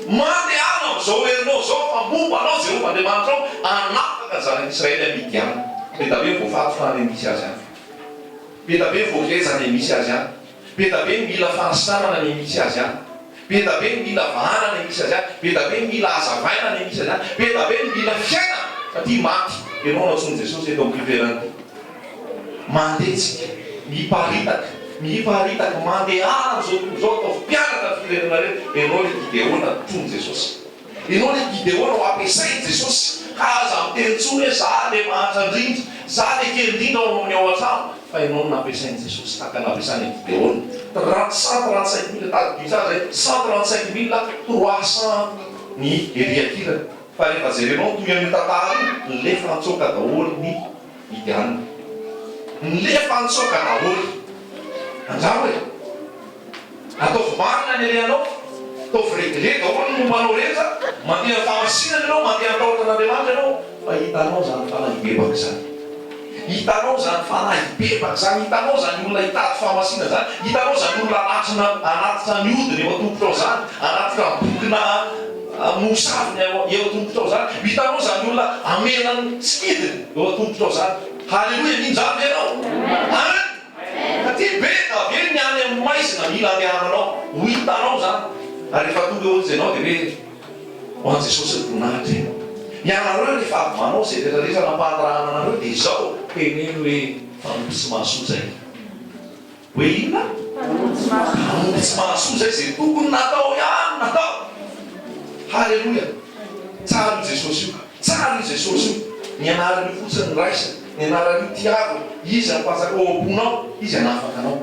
mandehana am'izao herinao zao fa momba anao Jehovah-Andriamanitra ao anapaka ny zanak'Israely amidiana be da be voafaty fa any misy azy any be da be voakezany misy azy any be da be mila fanasanana ny misy azy any be da be mila vahanana ny misy azy any be da be mila azavaina ny misy azy any be da be mila fiaina satria maty ianao natsony Jesosy eto ampiverany mandetsika miparitaka mandehana zao atao mpianatra firenena reto ianao le Gideona tony Jesosy ianao le Gideona ho ampiasainy Jesosy aza mitentsony hoe za le mahantra indrindra za le kelindrindra ao amin'ny ao an-trano fa ianao nampiasainy Jesosy taka nampiasany Gideona 135 000 tadibizay 135 300 ny Eliakira fa rehefa jerenao toy amin'ny tantara lefa antsoka daholo ny Midiana lefa antsoka daholo andramo hoe ataovy marina ny rehanao ataovy regle daholo ny mombanao rehetra mandeha famasinana ianao mandeha ataotran'Andriamanitra ianao fa hitanao zany fanahibebaka zany hitanao zany fanahibebaka zany hitanao zany olona hitady famasina zany hitanao zany olona anatitra ny odiny eo atombotrao zany anatitra bokina mosaviny eo atombotrao zany hitanao zany olona amenany tsikidiny eo atombotrao zany halleluia minjany ianao amen ty be da be ny any amin'ny maizina mila andehananao ho hitanao zany ary rehefa tonga eo izy ianao de hoe hoan Jesosy ny voninahitra ianareo rehefa avy manao zay rehetrarehetra nampahatrahana anareo de izao teneny hoe mpanompo tsy mahasoa zay hoe inona mpanompo tsy mahasoa zay zay tokony natao ihany natao halleluia tsara io Jesosy io tsara io Jesosy io ny anaran'io fotsiny ny raisa ny anaran'io tiavo izy ampasaka ao am-ponao izy anafaka anao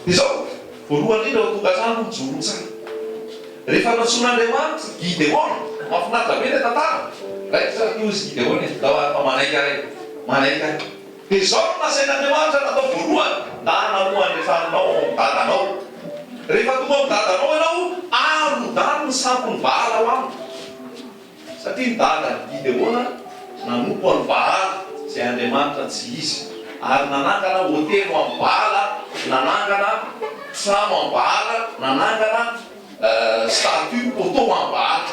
de zao voalohany indrindra ho tongatrano mijoro tsara rehefa natson'Andriamanitra Gideona mahafinaritra be le tantara raiky tsara ty ozy Gideona da manaiky manaiky de zao no nasain'Andriamanitra natao voalohany da namoa ny faninao dadanao rehefa tonga amin'ny dadanao ianao arodany ny sampony Baala ho aminy satria ny dada Gideona nanompo any Baala zay Andriamanitra tsy izy ary nanangana hotely amin'ny Baala nanangana trano amin'ny Baala nanangana statue poto amin'ny Baala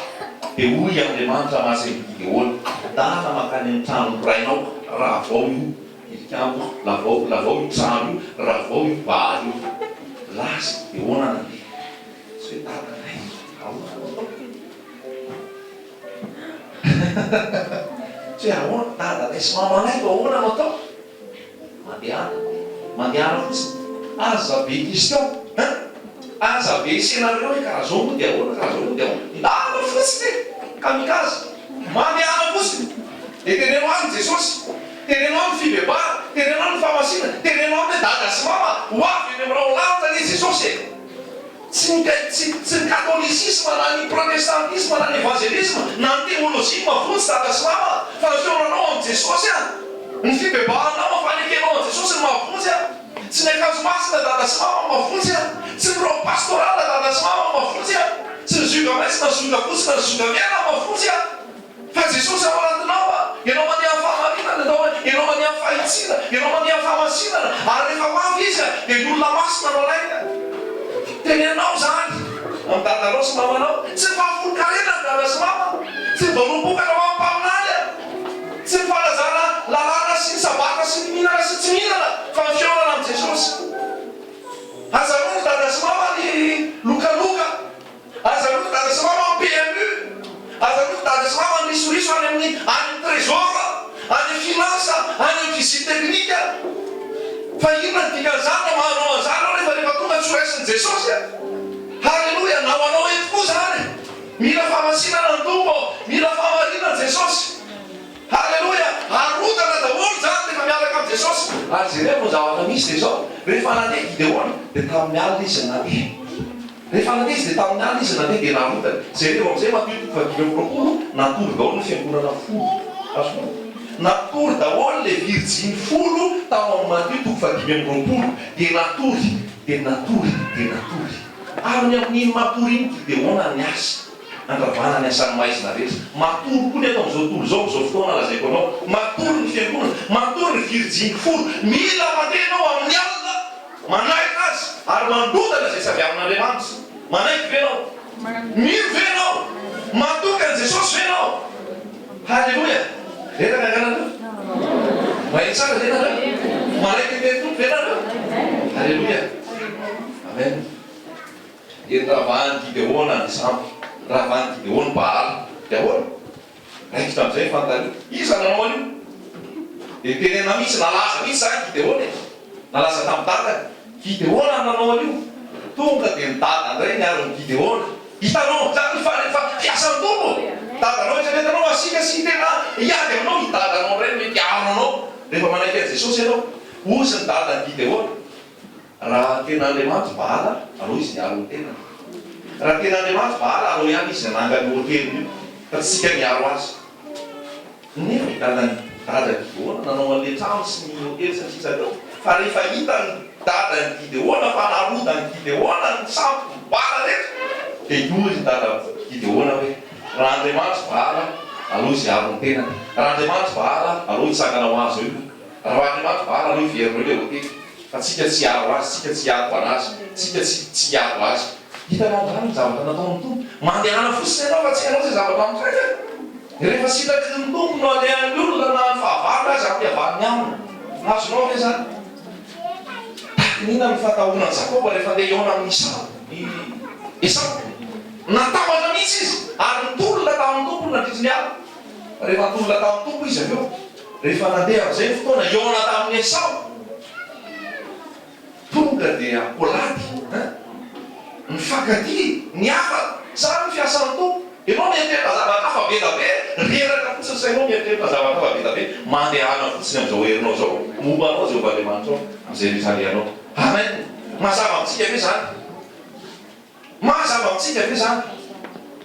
de hoy Andriamanitra masiny Gideona dana makany amin'ny trano rainao raha vao io tilikambo lavao io trano io raha vao io Baala io lasa Gideona nandeha tsy hoe dadanay tsy hoe ahoana dadanay sy mamanay ko ahoana no atao mandehana fotsiny aza be question aza be senareo hoe karaha zao moa de ahoana karaha zao moa de ahoana ndana fotsiny kamikaze mandehana fotsiny de tenenao any Jesosy tenenao amin'ny fibebara tenenao ny famasina tenenao amin'ny dada sy mama ho avy eny aminao lanja ny Jesosy tsy ny katôlisisme na ny protestantisme na ny evangelisme na ny théologie mafontsy dada sy mama fa ny fioranao amin'ny Jesosy a ny fibebaranao mafanekenao amin'ny Jesosy ny mahafontsy a tsy ny akanjo masina dada sy mama mahafontsy a tsy ny rôle pastoral dada sy mama mahafontsy a tsy ny zuga maitso na zuga fotsy na zuga miana mahafontsy a fa Jesosy ao anatinao a ianao mandeha fahamarinana ianao mandeha fahitsina ianao mandeha fahamasinana ary rehefa mavy izy a de ny olona masina no alaina tenenao zany amin'ny dadanao sy mamanao tsy fahafolo-karena ny dada sy mama tsy vanombokanao amin'ny mpaminany a tsy mifalazana lalàna sy ny sabata sy ny mihinana sy tsy mihinana fa ny fiorana amin'ny Jesosy azaroa ny dada sy mama ny lokaloka azaroa ny dada sy mama ny PMU azaroa ny dada sy mama ny risoriso any amin'ny trésor any finance any amin'ny visite technique fa inona ny dikan'izany no mahanao an'izany ao rehefa tonga tsy horaisin'i Jesosy a halleloia nao anao eto koa zany mila fahamasinana ny tompo mila fahamarinana Jesosy halleloia arodana daholo zany rehefa miaraka amin'ny Jesosy ary zay rehefa zavatra misy dia zao rehefa nandeha Gideona dia tamin'ny alina izy nandeha. Rehefa nandeha izy dia tamin'ny alina izy nandeha dia narotana. Zay rehefa amin'izay Mateo 5:20 natory daholo ny fiangonana folo. Azonao? Natory daholo le virginy folo tao amin'ny Mateo 5:20 dia natory. Ary amin'iny matory iny Gideona ny asa. Andravana ny asan'ny maizina rehetra. Matory koa ny atao amin'izao tontolo izao fotoana lazaiko anao. Matory ny fiangonana, matory ny virginy folo. Mila mandeha anao amin'ny alina, manaiky azy ary mandodana izay tsy avy amin'Andriamanitra. Manaiky venao, mino venao, matoka an'i Jesosy venao. Halleloia. Retaka anganareo. Mahitsy tsara venareo. Manaiky ny tompo venareo. Halleloia. Amen. Dia ravahany Gideona ny sambo. Ravahany Gideona Baala. Dia ahoana? Raikitra amin'izay fantany. Iza nanao an'io? Dia tenena mihitsy, nalaza mihitsy zany Gideona. Nalaza tamin'ny dadany. Gideona nanao an'io. Tonga dia ny dadany iray niaron'ny Gideona. Hitanao zany fa fiasan'ny tompo. Dadanao izy rehetanao asika sy tena hiady aminao ny dadanao iray mety aro anao. Rehefa manaiky an'i Jesosy ianao, ozy ny dadan'i Gideona. Raha tena Andriamanitra Baala, aleo izy niaro ny tenany. Raha tena Andriamanitra Baala, aleo ihany izy nanangany hoteliny io. Fa tsy sika niaro azy. Nefa dadan'i Gideona nanao an'le trano sy ny hotely satria zareo. Fa rehefa hitany dadan'i Gideona fa narodany Gideona ny sambo ny Baala rehetra. Dia iozy dadan'i Gideona hoe raha Andriamanitra Baala, aleo izy hiaro ny tenany. Raha Andriamanitra Baala, aleo hitsangana ho azy io. Raha Andriamanitra Baala, aleo hiverina le hotely. Fa tsika tsy hiaro azy, tsika tsy hiaro anazy, tsika tsy hiaro azy. Hitanao zany ny zavatra nataon'ny tompo. Mandehana fotsiny ianao fa tsy hainao izay zavatra amin'izay. Rehefa sitraky ny tompo no alehan'ny olona na ny fahavarona azy ampihavan'ny aminy. Azonao ve zany? Takinina ny fatahoana ny Jakoba rehefa andeha hiaona amin'ny Esau. Natahotra mihitsy izy ary nitolona tamin'ny tompo nandritra ny ala. Rehefa nitolona tamin'ny tompo izy aveo, rehefa nandeha amin'izay ny fotoana hiaona tamin'ny Esau. Tonga dia kolady, mifankatia, ny hafa, zany fiasan'ny tompo. Ianao mieritreritra zavatra hafa be da be, reraka fotsiny sainao mieritreritra zavatra hafa be da be, mandehana fotsiny amin'izao herinao zao, momba anao zay Andriamanitra ao, amin'izay rehetra alehanao. Amen. Mazava amintsika ve zany? Mazava amintsika ve zany?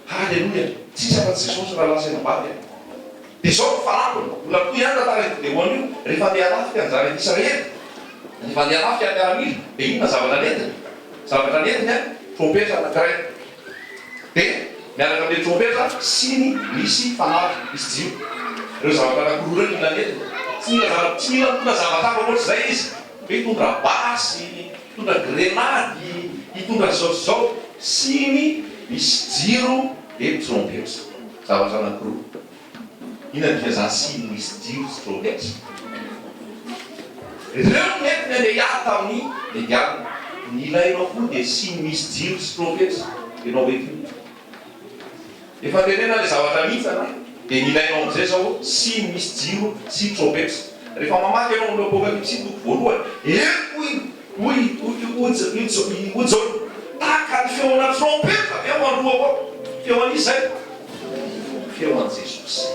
Halleluia. Tsisy afa-tsy Jesosy raha lasaina bady. Dia zao ny fanampiny, mbola toy ihany tantara Gideona io, rehefa andeha hanafika ny zanany Israely. Rehefa andeha hanafika ny miaramila, dia inona zavatra nentina? Zavatra nentina trompetra anankiray. Dia miaraka amin'ilay trompetra siny misy fanampy, misy jiro. Ireo zavatra anankiroa ireo inona nentina? Tsy mila mitondra zavatra hafa ohatry izay izy. Hoe hitondra basy, hitondra grenady, hitondra zao. Siny misy jiro dia trompetra. Zavatra anankiroa. Inona dia zany siny misy jiro sy trompetra? Ireo mety ny andeha hiady tamin'ny legialina. Ny ilainao koa dia siny misy jiro sy trompetra. Ianao hoe ity. Efa tenena ilay zavatra mihitsy ana. Dia ny ilainao amin'izay zao siny misy jiro sy trompetra. Rehefa mamaky ianao amin'ny Apokalipsy toko voalohany, ojao tahaka ny feona trompetra eo aloha avao. Feo an'izay. Feo an'i Jesosy.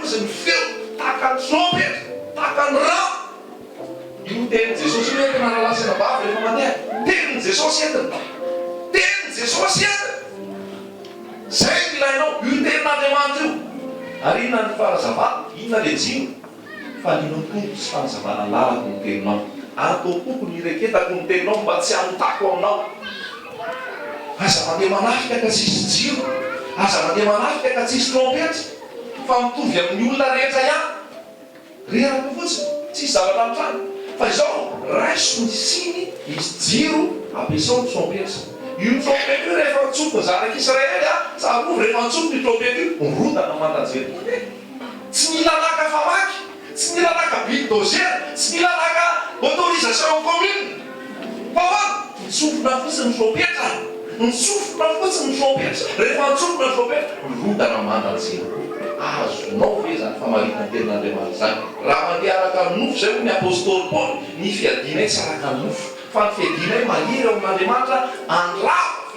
Ozy ny feo tahaka ny trompetra, tahaka ny rano. Io tenin'i Jesosy io entina nalasaina bavy rehefa mandeha. Tenin'i Jesosy entina. Tenin'i Jesosy entina. Zay ny ilainao, io tenin'Andriamanitra io. Ary inona ny farazavana, inona le jiro? Faninao tompo sy fanazavana lalako ny teninao. Ataoko ny reketako ny teninao mba tsy hanotako aminao. Aza mandeha manafika ka tsisy jiro. Aza mandeha manafika ka tsisy trompetra. Fa mitovy amin'ny olona rehetra ihany. Reraka fotsiny, tsisy zavatra amin'izany. Fa izao, raiso ny siny, misy jiro, ampiasao ny trompetra. Io trompety io rehefa nitsoko ny zanak'Israely sarovy rehefa nitsoko ny trompety io, rodana mandanjely. Tsy mila naka famaky, tsy mila naka bulldozer, tsy mila naka autorisation commune. Fa hoana, nitsofona fotsiny ny trompetra. Nitsofona fotsiny ny trompetra. Rehefa nitsofona ny trompetra, rodana mandanjely. Azonao ve zany famaritana tenin'Andriamanitra zany? Raha mandeha araka ny nofo zay ny apôstôly Paoly, ny fiadinay tsy araka ny nofo. Fa ny fiadinay mahery ao amin'Andriamanitra andrava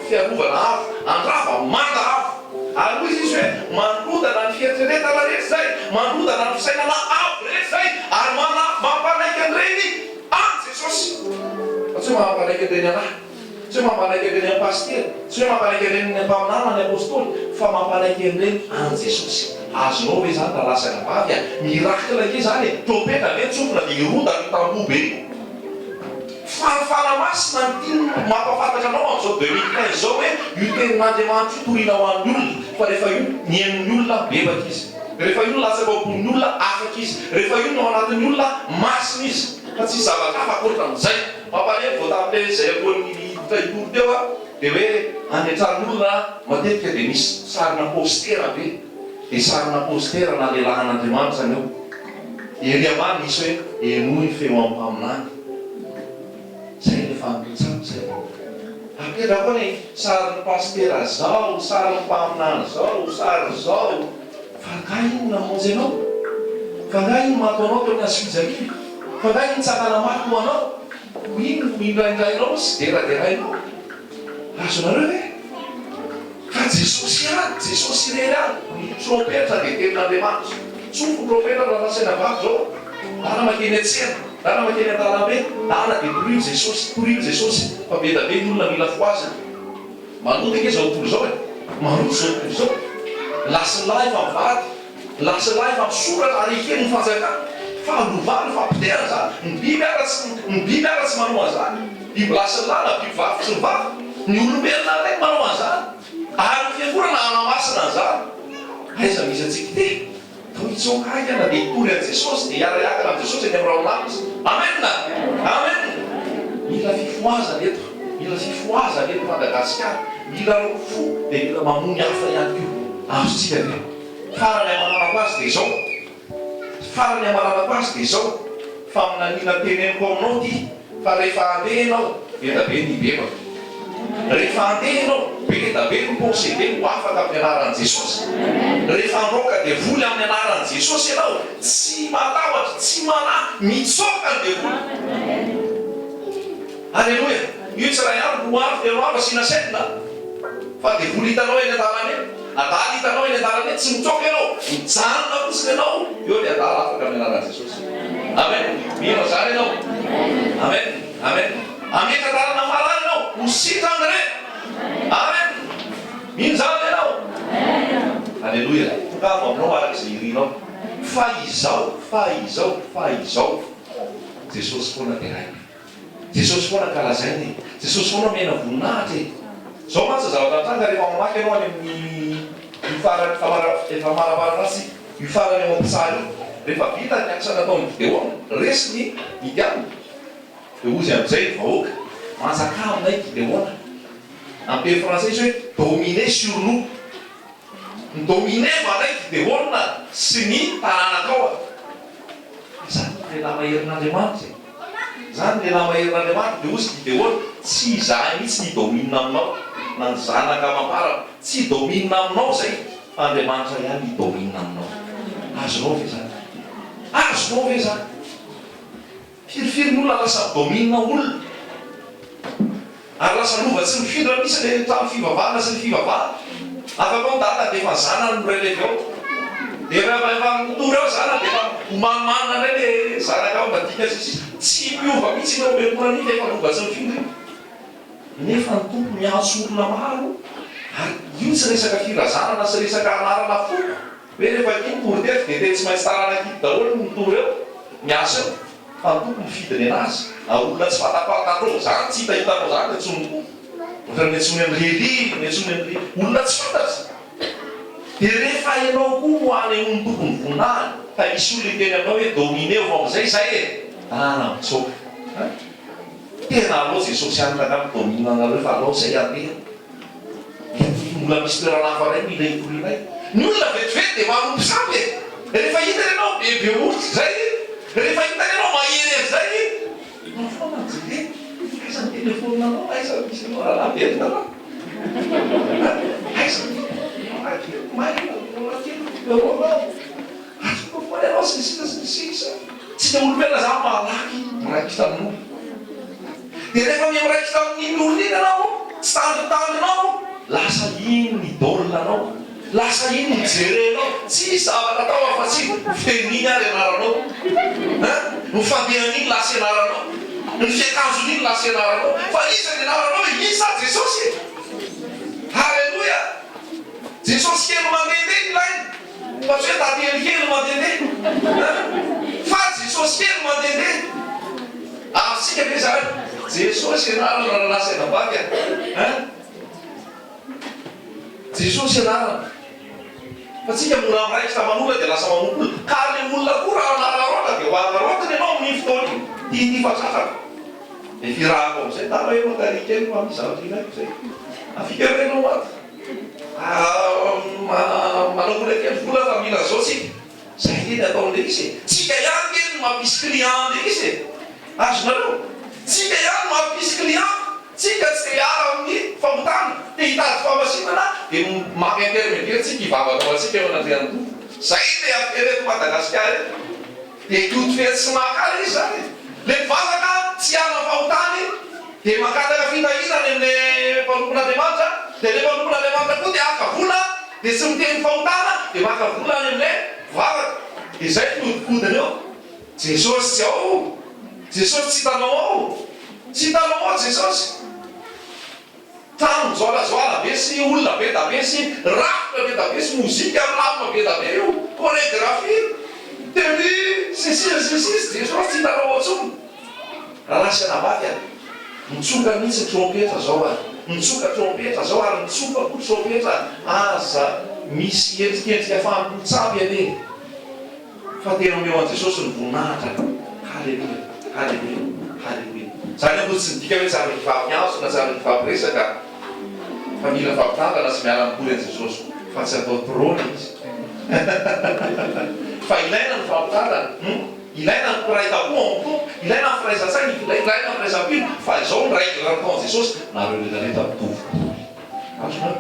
fiarovana avo, andrava manda avo. Ary hoy izy hoe manodana ny fieritreretana rehetra zay, manodana ny fisainana avo rehetra zay, ary mampanaiky an'ireny mampanaiky andreny anahy, tsy hoe mampanaiky andreny amin'ny paster, tsy hoe mampanaiky andreny ny ampaminana ny apôstôly, fa mampanaiky andreny an Jesosy. Azonao hoe zany raha lasa vavy a, miracle ke zany e, trompetra ve tsofina dia ironda ny tamboho be. Fanafana masina ny tiany mampafantatra anao amin'izao 2015 zao hoe io tenin'Andriamanitra io toriana ho an'ny olona, fa rehefa io niain'ny olona bebaka izy, rehefa io lasa babolin'ny olona afaka izy, rehefa io no ao anatin'ny olona masina izy, fa tsy zavatra hafa ankoatra amin'izay. Mampalemy vao tamin'ilay izay alohan'ny taitory teo a, dia hoe andetrarin'olona matetika dia misy sarina postera be, dia sarina postera na lehilahin'Andriamanitra zany eo. Ery ambany misy hoe enoy ny feo ampaminany. Zay le fampitsako zay. Apetra koa ny sariny pastera zao, sariny mpaminany zao, sary zao. Fa nga ino namonjy anao? Fa nga ino mato anao teo amin'ny fijaliana? Fa nga ino tsakana maty ho anao? Ino indraindrainao sy deraderainao? Azonareo ve? Fa Jesosy ihany, Jesosy irery ihany. Ny trompetra dia tenin'Andriamanitra. Tsofo trompetra raha nasaina vavy zao. Ana makeny atsena, ana makeny an-dalambe, ana dia torivo Jesosy, fa be da be ny olona mila foazana. Manoty ke zao tontolo zao e, manoty zao tontolo zao. Lasilahy fa mivady, lasilahy fa misoratra ary kely ny fanjakana, fa lovany fa mpitera zany, ny biby aratsy manao an'izany, biby lasilahy na biby vavy tsy mivady, ny olombelona regny manao an'izany, ary ny fiangonana anamasina an'izany. Aiza misy antsika ty? Tao hitsokaika na dia hitory an Jesosy dia hiara-hiakana an Jesosy any amin'ny raon'andro. Amen na? Amen. Mila fifoazana eto, mila fifoazana eto Madagasikara, mila rofo dia mila mamony hafa ihany koa. Azotsika ve? Farany amananako azy dia izao. Farany amananako azy dia izao. Fa minanina teneniko aminao ty, fa rehefa andeha ianao, be da be ny bebaka. Rehefa andeha ianao, be da be ny posede ho afaka amin'ny anaran'i Jesosy. Rehefa androaka dia voly amin'ny anaran'i Jesosy ianao, tsy matahotra, tsy manahy, mitsoka ny devoly. Alleluia. Io tsy raha ihany ho avy dia ho avy asina setina, fa devoly hitanao eny an-dalana eny, adala hitanao eny an-dalana eny, tsy mitsoka ianao, mijanona fotsiny ianao, eo dia adala afaka amin'ny anaran'i Jesosy. Amen. Mino zany ianao. Amen. Amen. Ameka dalana malala ianao, ho sitrany re. Amen. Mino zany ianao. Alleluia. Tongava aminao araka izay irinao. Fa izao Jesosy foana dia ray. Jesosy foana kalazainy, Jesosy foana mena voninahitra e. Zao mantsy zavatra tranga rehefa mamaky ianao any amin'ny efa maramaranazy io farany ao am-pitsary io. Rehefa vita ny aksa nataony video resiny midiamina. Dia ozy amin'izay vahoaka manjaka aminay gideona. Amin'ny teny français izy hoe dominer sur nous. Ny dominer manay gideona sy ny tanànakao. Zany lehilahy maherin'Andriamanitra. Zany lehilahy maherin'Andriamanitra. Dia ozy gideona tsy izahay mihitsy ny domina aminao na ny zanaka mampara, tsy domina aminao zay, fa Andriamanitra ihany ny domina aminao. Azonao ve zany? Azonao ve zany? Firifiry ny olona lasa domina olona, ary lasa lova tsy mifindra misy le trano fivavahana sy ny fivavahana. Afaka ao data dia efa zanany no relève ao, dia rehefa mitory ao zana dia efa homanomanina indray le zanaka ao madika sisy, tsy miova mihitsy ianao mekorany fa efa lova tsy mifindra. Nefa ny tompo miantso olona maro, ary io tsy resaka firazanana sy resaka anarana fo. Hoe rehefa iny tory dia tsy maintsy tarana kidy daholo ny mitory eo, miasa eo. Fa ny tompo mifidiny anazy, ary olona tsy fatapatanao zany, tsy hitahitanao zany ny antsony tompo. Ohatra ny antsony amin'ny reli, ny antsony amin'ny olona tsy fantatra. Dia rehefa ianao koa ho any amin'ny tompony voninahiny, ka misy olona teny aminao hoe domineo vao amin'izay zay e, tanàna mitsoka. Tena alao Jesosy ihany takamo domina anareo fa alao zay andeha. Mbola misy toerana hafa ray mila hitorinay. Ny olona vetivety dia manompo samby e. Rehefa hitany ianao bebe oritsy zay, rehefa hitany ianao mahery zay, foana anjely, aiza ny telefonanao, aiza misy anao raha velona anao. Aiza tsy dia olombelona zany malaky miraikitra aminao. Dia rehefa miraikitra amin'iny olona iny anao, tsy tandrotandronao, lasa iny ny idôlina anao, lasa iny ny jerenao, tsy zavatra atao afa-tsy fiteniny ary anaranao, no fandehan'iny lasa anaranao. ny fiakanjon'iny lasa ianaranao fa iza ny anaranao isa Jesosy. Halleloia. Jesosy kely mandehandeha ilainy fa tsy hoe tately kely mandehandeha fa Jesosy kely mandehandeha. Afsika ve zany Jesosy ianarana raha lasa ianabaka Jesosy ianarana fa tsika mora miraikitra manolana dia lasa manompola ka le olona koa raha anararoaka dia hoanarotiny ianao amin'ny fotoany ity fatrafaka dia firahako amizay tara eo tarika eny fa misy zavatra ilaiko zay afika renao maty manao kely vola fa mila zao tsika zay eny ataon'le izy tsika ihany kely mampisy client le izy azonareo tsika ihany mampisy client tsika tsy te ara amin'ny fambotana te hitady famasinana dia maka intermédiaire tsika hivavanao atsika eo anatrehan'ny tovo zay le afereto Madagasikara dia ikoto fety sy mahakala izy zany le mivavaka tsy ana fahotany dia makataka fitahinany amle mpanompon'Andriamanitra dia le mpanompon'Andriamanitra koa dia aka vola dia tsy miteny fahotana dia maka volany amle mivavaka dia zay nodikodiny eo. Jesosy tsy ao, Jesosy tsy hitanao ao, tsy hitanao ao Jesosy. Trano zoalazoala be sy olona be da be sy rafitra be da be sy mozika milamina be da be io chorégraphie teny sisy Jesosy tsy hitanao ao tsony. Raha lasa ianabaka mitsoka mihitsy trompetra zao ary mitsoka trompetra zao ary mitsoka koa trompetra aza misy endrikendrika fampotsampy ane fa tena omeo an Jesosy ny voninahitra. Halleluia, halleluia, halleluia. Zany aloha tsy midika hoe tsara hifampianso na tsara hifampiresaka fa mila fampitantana sy miala amikory an Jesosy fa tsy atao trôna izy fa ilaina ny fampitantana ilaina ny pirahita-po amto ilaina ny firaisan-tsaina ilaina ny firaisan-pino fa izao ny raiky raha natao Jesosy nareo rehetrarehetra mitovy azona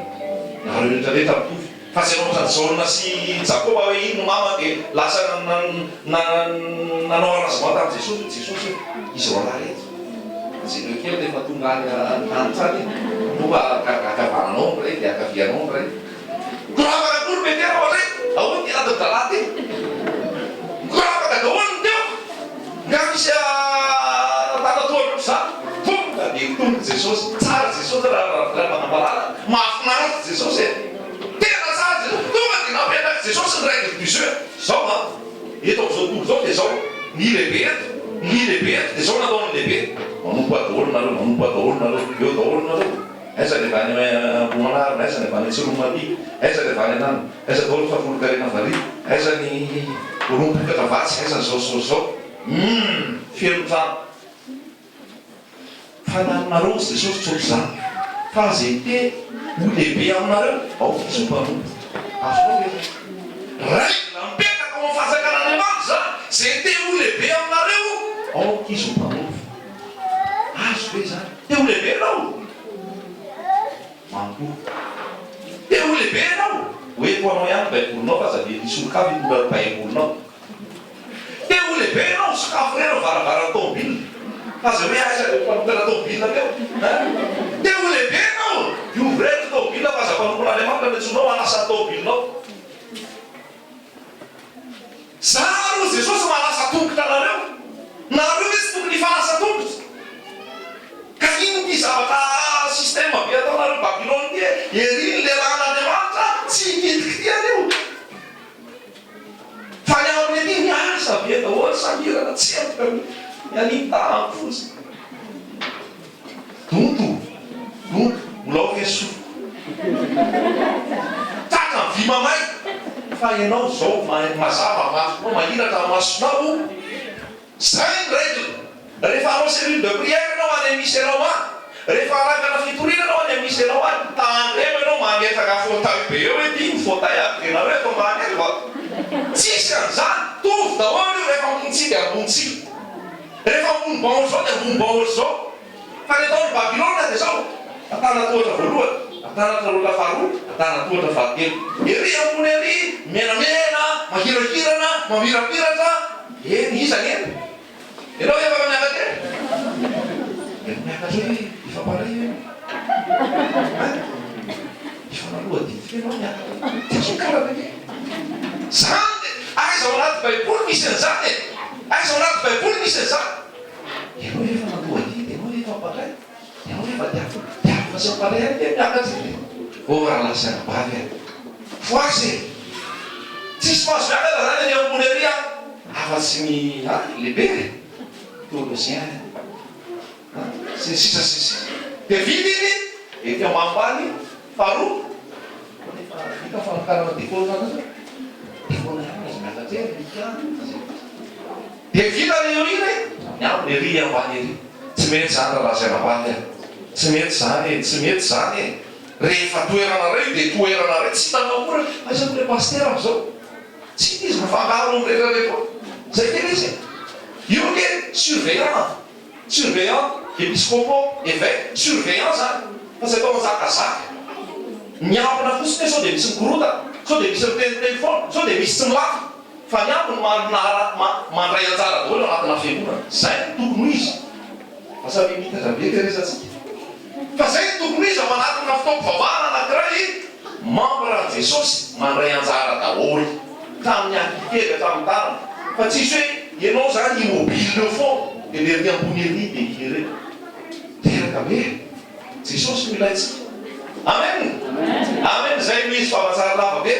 nareo rehetrarehetra mitovy fa tsy anao zaona sy Jakoba hoe ino mama dia lasa nanao arrangement tamin'i Jesosy Jesosy izy ao alareto tsy ireo kely rehefa tonga any anitsany moa akavananao ny ray dia akavianao ny ray koravaka kory metera ao ray ahoa ty adadalaty koravaka dahoany teo nga misy tanatoatra zany tonga dia tonga Jesosy tsara Jesosy raha manambarana mahafinaritra Jesosy tena tsara Jesosy tonga dia nampianaka Jesosy ny raiky buzeur zao eto am'izao tontolo zao dia zao ny lehibe eto dia zao nataony lehibe manompo adaolo nareo manompo adaolo nareo eo daolo nareo aiza le vany Ambohimanarina aiza le vany Antsiromaty aiza le vany anany aiza daolo fafolokarena vari aiza ny olompokatavatsy aiza zao feno trano fa nanareo Jesosy tsotro zany fa zay te ho lehibe aminareo ao izy mpanompo azonao raiky mipetaka ao amin'ny fahazakan'Andriamanitra zany zay te ho lehibe aminareo ao izy mpanompo azo be zany te ho lehibe anao manko te ho lehibe anao hoe ko anao ihany baibolinao fa zade nisolo-kafy baibolinao te ho lehibe anao sokafo reno varavara tômobile fa zay hoe aiza mpanompoana tômobile teo te ho lehibe anao iovrety tômobile fa za mpanompon'Andriamanitra metsinao anasa tômobilenao zaro Jesosy manasa tongotra nareo nareo izy tokony hifanasa tongotra ka ino ty zavatra système be ataonareo Babylone ty eriny le rahan'Andriamanitra tsy hikitiky ty anio fa ny amin'ny aty miasa be daholo sangirana tsy antoka mianiny tahanko fotsiny donto molao fesofo tratra vy mamay fa ianao zao mazava masonao mahiratra masonao zay ny règle rehefa anao cellule de prière anao any misy anao any rehefa arangana fitorina anao any misy anao any tandremo anao mametaka fauteuil be eo hoe ty ny fauteuil avenareo eto ambany eto va tsisy an'izany tovy daholo io rehefa ambonitsika dia ambonitsika rehefa ambony baoly zao dia ambony baoly zao fa ny ataony Babylone dia zao atanatohatra voalohany atanatohatra faharoa atanatohatra fahatelo ery ambony ery menamena mahirakirana mamirapiratra eny izany eny ianao efa miakatra eny miakatra hoe ifamparay eny ifanaloha dity ianao miakatra ty azokarana eny zany aiza ao anaty baiboly misy an'izany e aiza ao anaty baiboly misy an'izany ianao efa naloha fa diafo sy ampareha dia miakatsy raha lasana bavy foasy tsisy mahazo miakatra zany any ambony ary afa-tsy lehibe tolosiany sisa dia vita iny efa mampany faharoa vita fanokarana dikôna azy miakatra dia vita eo iny miambony ery ambany ery tsy mety zany raha lasana bavy tsy mety zany rehefa toerana ray dia toerana ray tsy hitanao koa aisan'le paster am'izao tsy izy mifangaro am'rehetrarehetra zay tena izy io ke surveillant episcopo évêque surveillant zany fa tsy atao mizakazaka miambina fotsiny sao dia misy mikorota sao dia misy miteny telefona sao dia misy tsy milafo fa miambiny mandray anjara daholo anatina fiangonana zay tokony izy fasabe mitatrabe teresatsika fa zay tokony izy manatina fitaovavahana anankiray membre an Jesosy mandray anjara daholo tamin'ny ankikely tamin'ny tanana fa tsisy hoe ianao zany immobile eo foana dia lery ambony ery dia iny reny teraka be Jesosy milaitsika amen zay misy fahatsara lava be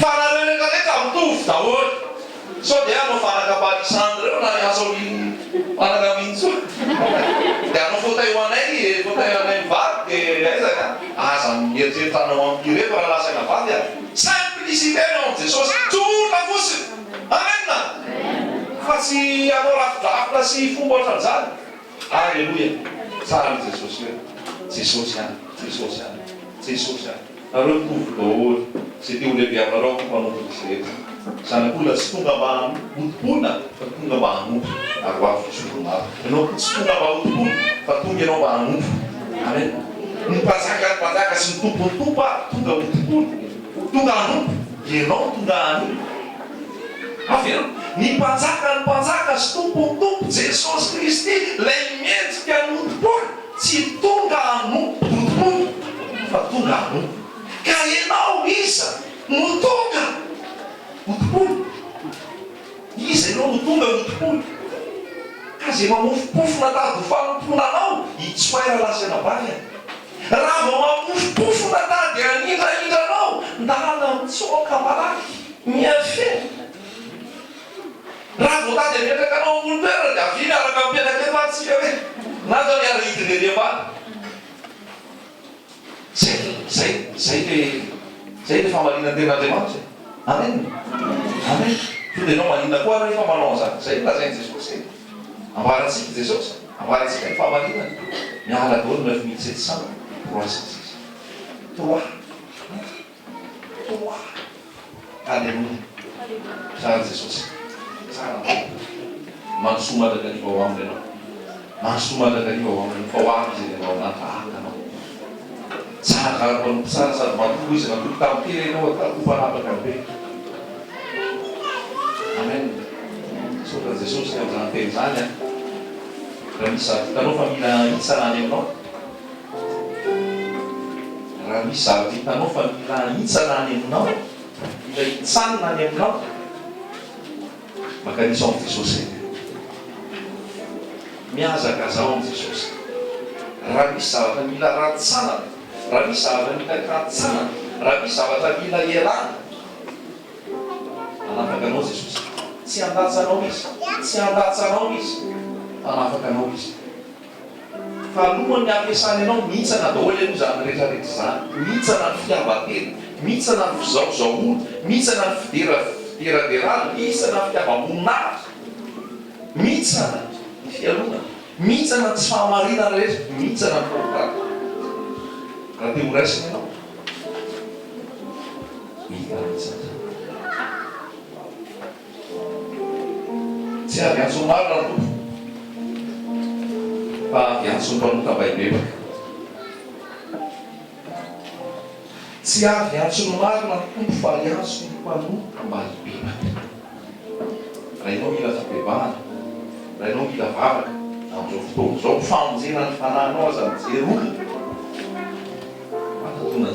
fa narehetrarehetra mitovy daholo sao dia anao fanaka Alexandre reo na asao fanaka mintso dia anao fauteuil hoanay mivady dia aizaka aza mieritreritranao ampireto raha lasana vady simplicité nao Jesosy tsotra fotsiny amen fa tsy anao rafidrafitra sy fomba ohatran'izany alleluia tsara ny Jesosy any nareo mitovy daholo sy teo lehibe aminareo mpanompo rehetra zanak'olona tsy tonga mba hotipona fa tonga mba hanompo ary hoavy fisondromaro ianao tsy tonga mba hotipona fa tonga ianao mba hanompo amen ny mpanjaka sy ny tompo tonga hotipona tonga hanompo ianao tonga hanompo aveo ny mpanjaka sy tompo Jesosy Kristy lay mendrika ny hotipona tsy tonga hanompo hotipona fa tonga hanompo ka ianao isa no tonga hotipona iza ianao no tonga hotipona ka zay mamofopofona tady fanomponanao itsoaira lasana bavy raha vao mamofopofona tady anindranindranao ndala mitsoka malaky miafe raha vao tady ametraka anao ambony toerana dia avy miaraka mipetraka efatsika hoe natao miara hidin'ery ambany zay le famalinana ten'Andriamanitra amen so dia anao maninona koa rehefa manao an'izany zay lazainy Jesosy ambarantsika Jesosy ambarantsika ny famalinana miala daholo 9700 3 alleluia tsara Jesosy tsara mansoa madakariva ao aminy ianao mansoa madakariva ao aminy fa ho avy zay anao natahakanao tsara karampanoko tsara sady matoko izy natoko tamin'y tena ianao atakompanapaka be amen sotra Jesosy ny am'izany teny zany raha misy zavatra hitanao fa mila hitsana any aminao raha misy zavatra hitanao fa mila hitsana any aminao mila hitsanina any aminao makaniso amin'ny Jesosy miazakazao amin'ny Jesosy raha misy zavatra mila ratsanana raha misy zavatra mila katsanana raha misy zavatra mila ialana anafaka anao Jesosy tsy andatsanao izy anafaka anao izy fa alohany ny ampiasany anao mihitsana daholo aloha zany rehetrarehetra zany mihitsana ny fiavatena mihitsana ny fizaozaolo mihitsana ny fideraderana mihitsana ny fitiavamonahitra mihitsana ny fialona mihitsana ny tsy fahamarinana rehetra mihitsana ny fahotana raha te ho raisiny ianao mihitsana tsy avy antso maro na tompo fa avy antso mpanota-baibebaka tsy avy antso maro na tompo fa antso mpanota-baibebaka raha ianao mila fibebahana raha ianao mila vavaka amin'izao fotoana izao famonjena ny fanahinao aza mijery olona mahatonany